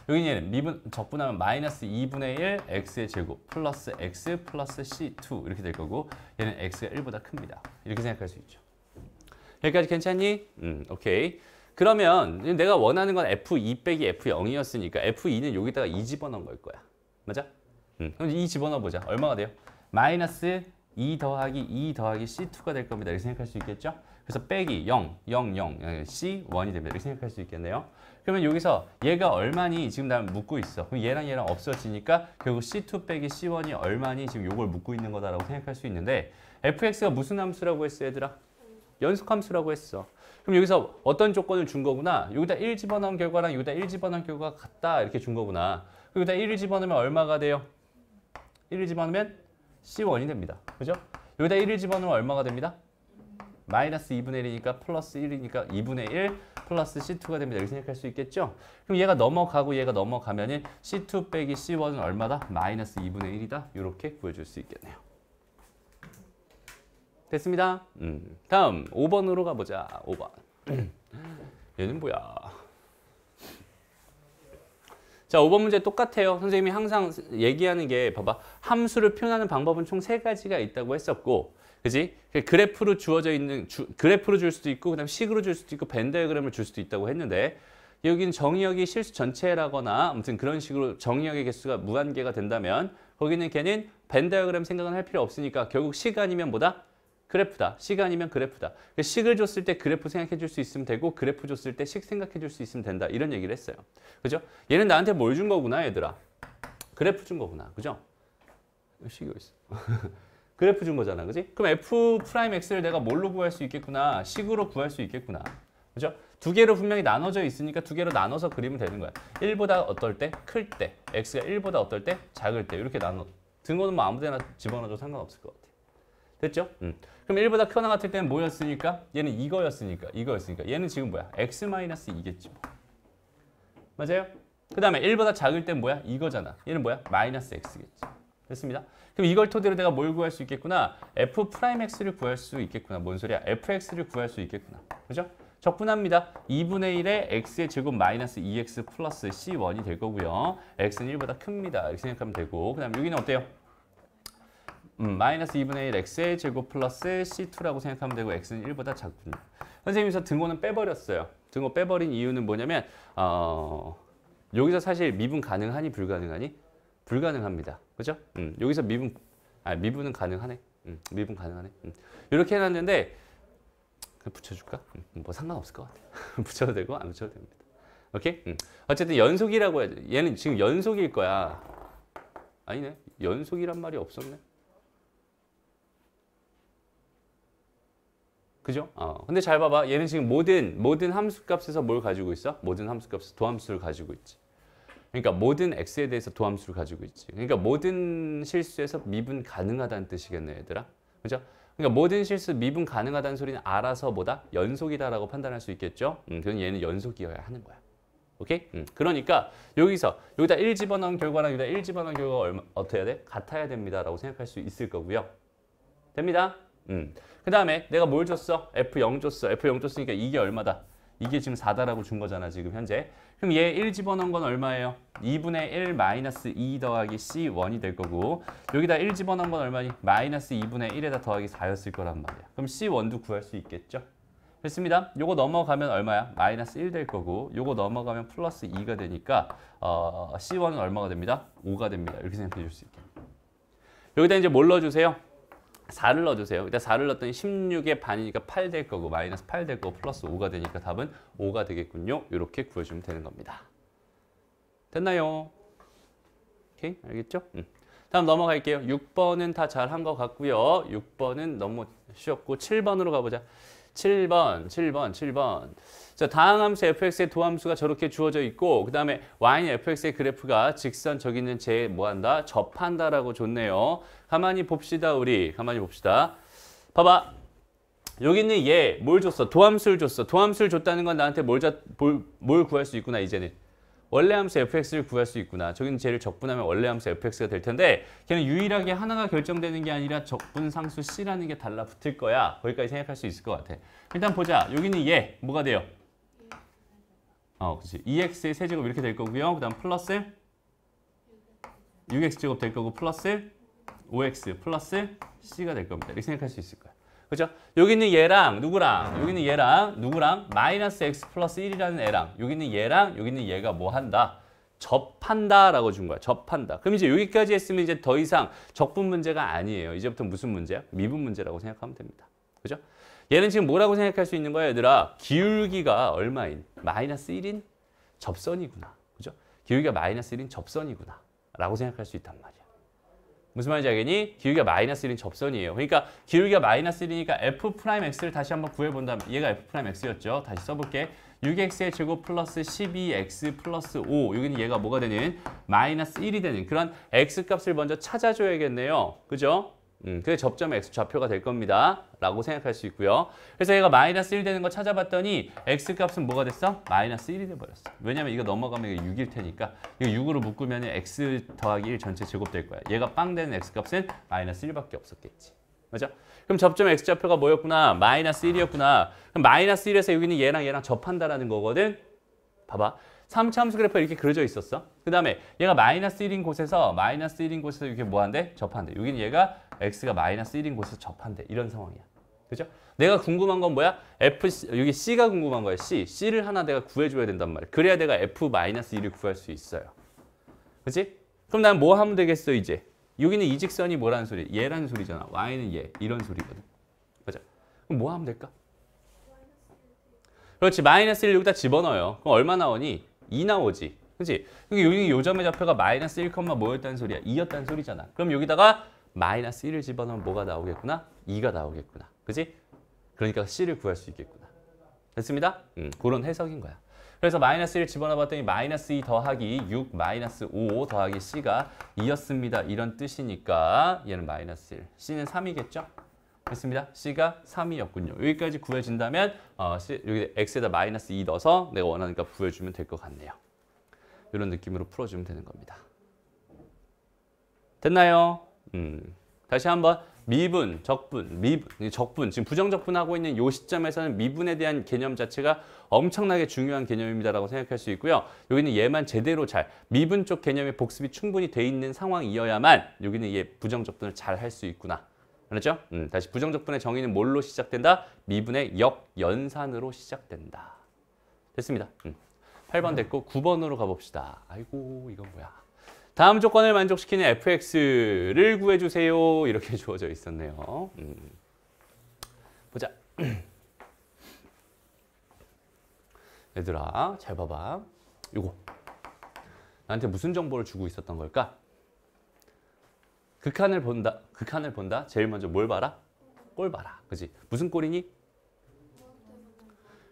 여기 얘는 적분하면 마이너스 2분의 1 x의 제곱 플러스 x 플러스 c2 이렇게 될 거고 얘는 x가 1보다 큽니다. 이렇게 생각할 수 있죠. 여기까지 괜찮니? 오케이. 그러면 내가 원하는 건 f2 빼기 f0이었으니까 f2는 여기다가 2 집어넣은 걸 거야. 맞아? 그럼 2 집어넣어 보자. 얼마가 돼요? 마이너스 2 더하기 c2가 될 겁니다. 이렇게 생각할 수 있겠죠? 그래서 빼기 0, 0, 0, c1이 됩니다. 이렇게 생각할 수 있겠네요. 그러면 여기서 얘가 얼마니 지금 나 묻고 있어. 그럼 얘랑 없어지니까 결국 c2 빼기 c1이 얼마니 지금 요걸 묻고 있는 거다라고 생각할 수 있는데 fx가 무슨 함수라고 했어 얘들아? 연속함수라고 했어. 그럼 여기서 어떤 조건을 준 거구나. 여기다 1 집어넣은 결과랑 여기다 1 집어넣은 결과가 같다 이렇게 준 거구나. 여기다 1을 집어넣으면 얼마가 돼요? 1을 집어넣으면 c1이 됩니다. 그죠? 여기다 1을 집어넣으면 얼마가 됩니다? 마이너스 2분의 1이니까 플러스 1이니까 2분의 1 플러스 C2가 됩니다. 이렇게 생각할 수 있겠죠? 그럼 얘가 넘어가고 얘가 넘어가면은 C2 빼기 C1은 얼마다? 마이너스 2분의 1이다. 이렇게 구해줄 수 있겠네요. 됐습니다. 다음 5번으로 가보자. 5번. 얘는 뭐야? 자, 5번 문제 똑같아요. 선생님이 항상 얘기하는 게 봐봐. 함수를 표현하는 방법은 총 3가지가 있다고 했었고 그지? 그래프로 주어져 있는 그래프로 줄 수도 있고 그다음 식으로 줄 수도 있고 벤 다이어그램을 줄 수도 있다고 했는데 여기는 정의역이 실수 전체라거나 아무튼 그런 식으로 정의역의 개수가 무한계가 된다면 거기는 걔는 벤 다이어그램 생각은 할 필요 없으니까 결국 식 아니면 뭐다? 그래프다. 식 아니면 그래프다. 식을 줬을 때 그래프 생각해 줄 수 있으면 되고 그래프 줬을 때 식 생각해 줄 수 있으면 된다. 이런 얘기를 했어요. 그죠? 얘는 나한테 뭘 준 거구나 얘들아. 그래프 준 거구나. 그죠? 식이 어딨어? 그래프 준 거잖아. 그지? 그럼 f'x를 내가 뭘로 구할 수 있겠구나. 식으로 구할 수 있겠구나. 그죠? 두 개로 분명히 나눠져 있으니까 두 개로 나눠서 그리면 되는 거야. 1보다 어떨 때? 클 때. x가 1보다 어떨 때? 작을 때. 이렇게 나눠. 등호는 뭐 아무 데나 집어넣어도 상관없을 것 같아. 됐죠? 그럼 1보다 크거나 같을 때는 뭐였으니까? 얘는 이거였으니까. 얘는 지금 뭐야? x-2겠지 뭐. 맞아요? 그 다음에 1보다 작을 땐 뭐야? 이거잖아. 얘는 뭐야? 마이너스 x겠지. 됐습니다. 그럼 이걸 토대로 내가 뭘 구할 수 있겠구나? f'x를 구할 수 있겠구나. 뭔 소리야? fx를 구할 수 있겠구나. 그죠? 적분합니다. 2분의 1에 x의 제곱 마이너스 2x 플러스 c1이 될 거고요. x는 1보다 큽니다. 이렇게 생각하면 되고 그 다음 여기는 어때요? 마이너스 2분의 1 x의 제곱 플러스 c2라고 생각하면 되고 x는 1보다 작군요. 선생님께서 등호는 빼버렸어요. 등호 빼버린 이유는 뭐냐면 여기서 사실 미분 가능하니 불가능하니? 불가능합니다. 그죠? 여기서 미분은 가능하네. 미분 가능하네. 이렇게 해놨는데 붙여줄까? 뭐 상관없을 것 같아요. 붙여도 되고 안 붙여도 됩니다. 오케이? 어쨌든 연속이라고 해야죠. 얘는 지금 연속일 거야. 아니네. 연속이란 말이 없었네. 그죠? 근데 잘 봐봐. 얘는 지금 모든 함수값에서 뭘 가지고 있어? 모든 함수값에서 도함수를 가지고 있지. 그러니까 모든 x에 대해서 도함수를 가지고 있지. 그러니까 모든 실수에서 미분 가능하다는 뜻이겠네, 얘들아. 그죠? 그러니까 모든 실수 미분 가능하다는 소리는 알아서 뭐다? 연속이다라고 판단할 수 있겠죠? 그럼 얘는 연속이어야 하는 거야. 오케이? 그러니까 여기다 1 집어넣은 결과랑 여기다 1 집어넣은 결과가 어떻게 해야 돼? 같아야 됩니다라고 생각할 수 있을 거고요. 됩니다? 그 다음에 내가 뭘 줬어? F0 줬어. F0 줬으니까 이게 얼마다? 이게 지금 4다라고 준 거잖아, 지금 현재. 그럼 얘 1 집어넣은 건 얼마예요? 2분의 1 마이너스 2 더하기 C1이 될 거고 여기다 1 집어넣은 건 얼마니? 마이너스 2분의 1에다 더하기 4였을 거란 말이야. 그럼 C1도 구할 수 있겠죠? 됐습니다. 요거 넘어가면 얼마야? 마이너스 1 될 거고 요거 넘어가면 플러스 2가 되니까 C1은 얼마가 됩니다? 5가 됩니다. 이렇게 생각해 줄 수 있게. 여기다 이제 뭘 넣어주세요? 4를 넣어주세요. 일단 4를 넣었더니 16의 반이니까 8 될 거고 마이너스 8 될 거고 플러스 5가 되니까 답은 5가 되겠군요. 이렇게 구해주면 되는 겁니다. 됐나요? 오케이, 알겠죠? 다음 넘어갈게요. 6번은 다 잘한 것 같고요. 6번은 너무 쉬웠고 7번으로 가보자. 7번. 자, 다항함수 fx의 도함수가 저렇게 주어져 있고 그 다음에 y는 fx의 그래프가 직선 저기 있는 쟤 뭐한다? 접한다라고 줬네요. 가만히 봅시다. 가만히 봅시다. 봐봐. 여기 있는 얘 뭘 줬어? 도함수를 줬어. 도함수를 줬다는 건 나한테 뭘 구할 수 있구나 이제는. 원래 함수 fx를 구할 수 있구나. 저기는 쟤를 적분하면 원래 함수 fx가 될 텐데 걔는 유일하게 하나가 결정되는 게 아니라 적분 상수 c라는 게 달라붙을 거야. 거기까지 생각할 수 있을 것 같아. 일단 보자. 여기는 얘 뭐가 돼요? 그렇지. 2x의 세제곱 이렇게 될 거고요. 그 다음 플러스 6x제곱 될 거고 플러스 5x 플러스 c가 될 겁니다. 이렇게 생각할 수 있을 거야. 그죠? 여기 있는 얘랑 누구랑? 여기 있는 얘랑 누구랑? 마이너스 x 플러스 1이라는 애랑 여기 있는 얘랑 여기 있는 얘가 뭐 한다? 접한다라고 준 거야. 접한다. 그럼 이제 여기까지 했으면 이제 더 이상 적분 문제가 아니에요. 이제부터 무슨 문제야? 미분 문제라고 생각하면 됩니다. 그죠? 얘는 지금 뭐라고 생각할 수 있는 거야, 얘들아? 기울기가 얼마인? 마이너스 1인 접선이구나. 그죠? 기울기가 마이너스 1인 접선이구나. 라고 생각할 수 있단 말이야. 무슨 말인지 알겠니? 기울기가 마이너스 1인 접선이에요. 그러니까 기울기가 마이너스 1이니까 f'x를 다시 한번 구해본다면 얘가 f'x였죠. 다시 써볼게. 6x의 제곱 플러스 12x 플러스 5 여기는 얘가 뭐가 되는? 마이너스 1이 되는 그런 x값을 먼저 찾아줘야겠네요. 그죠? 그게 접점 x 좌표가 될 겁니다. 라고 생각할 수 있고요. 그래서 얘가 마이너스 1 되는 거 찾아봤더니 x값은 뭐가 됐어? 마이너스 1이 돼버렸어. 왜냐면 이거 넘어가면 이게 6일 테니까 이거 6으로 묶으면 x 더하기 1 전체 제곱 될 거야. 얘가 빵 되는 x값은 마이너스 1밖에 없었겠지. 그죠? 그럼 접점 x 좌표가 뭐였구나? 마이너스 1이었구나. 그럼 마이너스 1에서 여기는 얘랑 접한다라는 거거든. 봐봐. 3차 함수 그래프가 이렇게 그려져 있었어. 그 다음에 얘가 마이너스 1인 곳에서 이렇게 뭐한대? 접한대. 여기는 얘가 x가 마이너스 1인 곳에서 접한대. 이런 상황이야. 그죠? 내가 궁금한 건 뭐야? 여기 c가 궁금한 거야. c를 하나 내가 구해줘야 된단 말이야. 그래야 내가 f-1을 구할 수 있어요. 그치? 그럼 난 뭐 하면 되겠어 이제? 여기는 이 직선이 뭐라는 소리? 얘라는 소리잖아. y는 얘. 이런 소리거든. 그죠? 그럼 뭐 하면 될까? 그렇지. 마이너스 1 여기다 집어넣어요. 그럼 얼마 나오니? 2 나오지. 그치? 여기 요점의 좌표가 마이너스 1, 뭐였다는 소리야? 2였다는 소리잖아. 그럼 여기다가 마이너스 1을 집어넣으면 뭐가 나오겠구나? 2가 나오겠구나. 그치? 그러니까 c를 구할 수 있겠구나. 됐습니다? 그런 해석인 거야. 그래서 마이너스 1 집어넣어봤더니 마이너스 2 더하기 6 마이너스 5 더하기 c가 2였습니다. 이런 뜻이니까 얘는 마이너스 1. c는 3이겠죠? 됐습니다. c가 3이었군요. 여기까지 구해진다면 여기 x에다 마이너스 2 넣어서 내가 원하는 값 구해주면 될 것 같네요. 이런 느낌으로 풀어주면 되는 겁니다. 됐나요? 다시 한번 미분, 적분, 지금 부정적분하고 있는 이 시점에서는 미분에 대한 개념 자체가 엄청나게 중요한 개념입니다라고 생각할 수 있고요. 여기는 얘만 제대로 미분 쪽 개념의 복습이 충분히 돼 있는 상황이어야만 여기는 얘 부정적분을 잘 할 수 있구나. 알았죠? 다시 부정적분의 정의는 뭘로 시작된다? 미분의 역연산으로 시작된다. 됐습니다. 8번 됐고 9번으로 가봅시다. 아이고 이건 뭐야. 다음 조건을 만족시키는 fx를 구해주세요. 이렇게 주어져 있었네요. 보자. 얘들아 잘 봐봐. 이거 나한테 무슨 정보를 주고 있었던 걸까? 극한을 본다. 극한을 본다. 제일 먼저 뭘 봐라? 꼴 봐라. 그지? 무슨 꼴이니?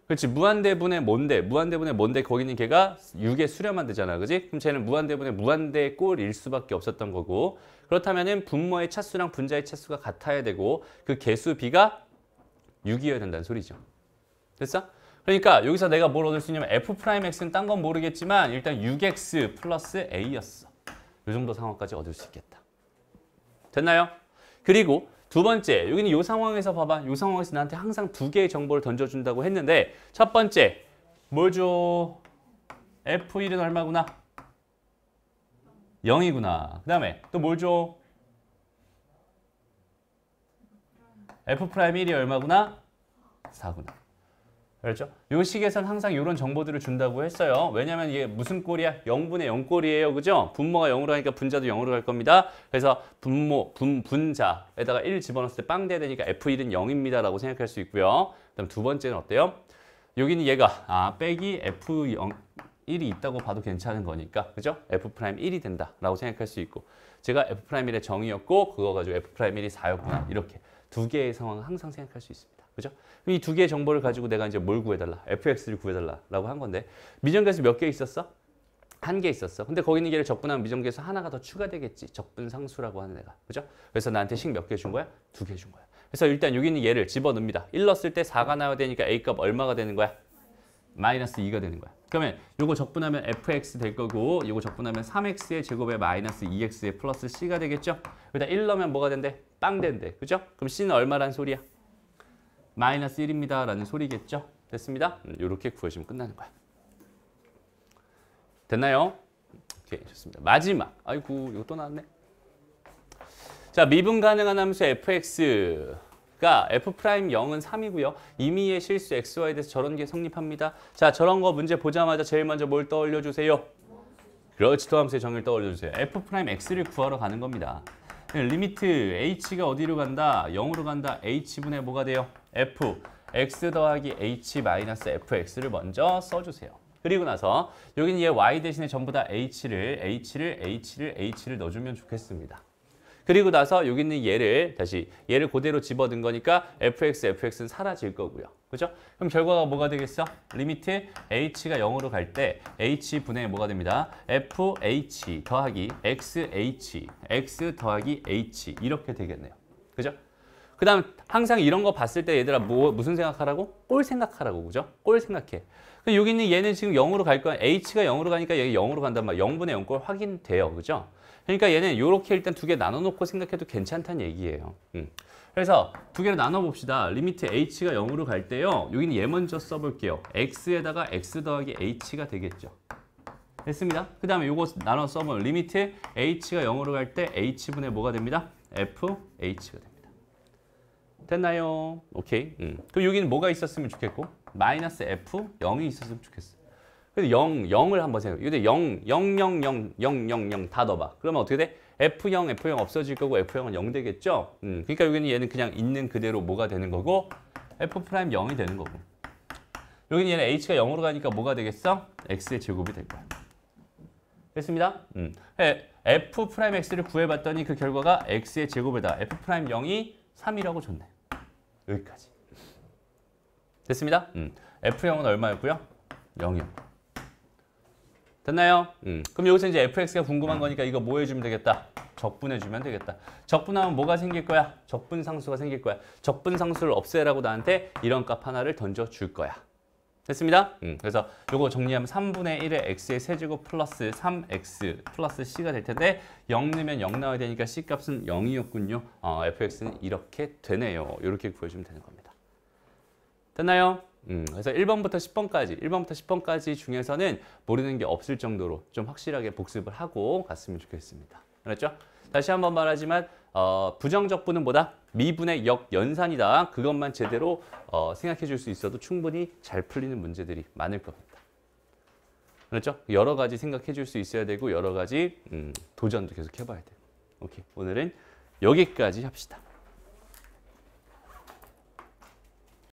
그렇지. 무한대분의 뭔데? 무한대분의 뭔데? 거기는 걔가 6의 수렴한 되잖아. 그지? 그럼 쟤는 무한대분의 무한대의 꼴일 수밖에 없었던 거고. 그렇다면은 분모의 차수랑 분자의 차수가 같아야 되고 그 개수 b가 6이어야 된다는 소리죠. 됐어? 그러니까 여기서 내가 뭘 얻을 수 있냐면 f'x는 딴 건 모르겠지만 일단 6x 플러스 a였어. 이 정도 상황까지 얻을 수 있겠다. 됐나요? 그리고 두 번째, 여기는 이 상황에서 봐봐. 이 상황에서 나한테 항상 두 개의 정보를 던져준다고 했는데 첫 번째, 뭘 줘? F1은 얼마구나? 0이구나. 그 다음에 또 뭘 줘? F'1이 얼마구나? 4구나. 그렇죠? 이 식에선 항상 이런 정보들을 준다고 했어요. 왜냐면 이게 무슨 꼴이야? 0분의 0 꼴이에요. 그죠? 분모가 0으로 가니까 분자도 0으로 갈 겁니다. 그래서 분자에다가 1 집어넣었을 때 빵 돼야 되니까 F1은 0입니다. 라고 생각할 수 있고요. 그다음 두 번째는 어때요? 여기는 얘가 빼기 F1이 있다고 봐도 괜찮은 거니까. 그죠? F'1이 된다. 라고 생각할 수 있고 제가 F'1의 정의였고 그거 가지고 F'1이 4였구나. 이렇게 두 개의 상황을 항상 생각할 수 있습니다. 그죠? 이 두 개의 정보를 가지고 내가 이제 뭘 구해달라? fx를 구해달라라고 한 건데 미정계수 몇 개 있었어? 한 개 있었어. 근데 거기 있는 얘를 적분하면 미정계수 하나가 더 추가되겠지. 적분상수라고 하는 애가. 그죠? 그래서 나한테 식 몇 개 준 거야? 2개 준 거야. 그래서 일단 여기 있는 얘를 집어넣습니다. 1 넣었을 때 4가 나와야 되니까 a값 얼마가 되는 거야? 마이너스 2가 되는 거야. 그러면 요거 적분하면 fx 될 거고 요거 적분하면 3x의 제곱에 마이너스 2x의 플러스 c가 되겠죠? 여기다 1 넣으면 뭐가 된대? 빵 된대. 그죠? 그럼 c는 얼마란 소리야? 마이너스 1입니다. 라는 소리겠죠? 됐습니다? 이렇게 구해주면 끝나는 거야. 됐나요? 오케이, 좋습니다. 마지막. 아이고, 이거 또 나왔네. 자, 미분 가능한 함수 fx가 f'0은 3이고요. 임의의 실수 xy에 대해서 저런 게 성립합니다. 자, 저런 거 문제 보자마자 제일 먼저 뭘 떠올려 주세요? 그렇지, 도함수의 정의를 떠올려 주세요. f'x를 구하러 가는 겁니다. 리미트 h가 어디로 간다? 0으로 간다. h분의 뭐가 돼요? f, x 더하기 h 마이너스 fx를 먼저 써주세요. 그리고 나서 여기는 얘 y 대신에 전부 다 h를 넣어주면 좋겠습니다. 그리고 나서 여기 있는 얘를 얘를 그대로 집어넣은 거니까 fx는 사라질 거고요. 그죠? 그럼 결과가 뭐가 되겠어? 리미트 h가 0으로 갈 때 h분의 뭐가 됩니다? fh 더하기 x 더하기 h 이렇게 되겠네요. 그죠? 그 다음 항상 이런 거 봤을 때 얘들아 무슨 생각하라고? 꼴 생각하라고. 그죠? 꼴 생각해. 여기 있는 얘는 지금 0으로 갈 거야. h가 0으로 가니까 얘가 0으로 간단 말이야. 0분의 0꼴 확인돼요. 그죠? 그러니까 얘는 이렇게 일단 두 개 나눠놓고 생각해도 괜찮다는 얘기예요. 그래서 두 개를 나눠봅시다. 리미트 h가 0으로 갈 때요. 여기는 얘 먼저 써볼게요. x에다가 x 더하기 h가 되겠죠. 됐습니다. 그 다음에 요거 나눠 써보면 리미트 h가 0으로 갈 때 h분의 뭐가 됩니다? fh가 됩니다. 됐나요? 오케이. 그럼 여기는 뭐가 있었으면 좋겠고 마이너스 f 0이 있었으면 좋겠어. 그래서 0을 한번 생각해. 근데 0, 0, 0, 0, 0, 0, 0 다 넣어봐. 그러면 어떻게 돼? F0 없어질 거고 F0은 0 되겠죠? 그러니까 여기는 얘는 그냥 있는 그대로 뭐가 되는 거고 F'0이 되는 거고. 여기는 얘는 H가 0으로 가니까 뭐가 되겠어? X의 제곱이 될 거야. 됐습니다? F'X를 구해봤더니 그 결과가 X의 제곱에다 F'0이 3이라고 줬네. 여기까지. 됐습니다? F0은 얼마였고요? 0이었고. 됐나요? 그럼 여기서 이제 fx가 궁금한 거니까 이거 뭐 해주면 되겠다? 적분해주면 되겠다. 적분하면 뭐가 생길 거야? 적분상수가 생길 거야. 적분상수를 없애라고 나한테 이런 값 하나를 던져줄 거야. 됐습니다? 그래서 요거 정리하면 3분의 1의 x의 세제곱 플러스 3x 플러스 c가 될 텐데 0 넣으면 0 나와야 되니까 c 값은 0이었군요. fx는 이렇게 되네요. 이렇게 구해주면 되는 겁니다. 됐나요? 그래서 1번부터 10번까지 중에서는 모르는 게 없을 정도로 좀 확실하게 복습을 하고 갔으면 좋겠습니다. 알았죠? 다시 한번 말하지만 부정적분은 뭐다? 미분의 역연산이다. 그것만 제대로 생각해 줄 수 있어도 충분히 잘 풀리는 문제들이 많을 겁니다. 그렇죠? 여러 가지 생각해 줄 수 있어야 되고 여러 가지 도전도 계속 해봐야 돼요. 오케이. 오늘은 여기까지 합시다.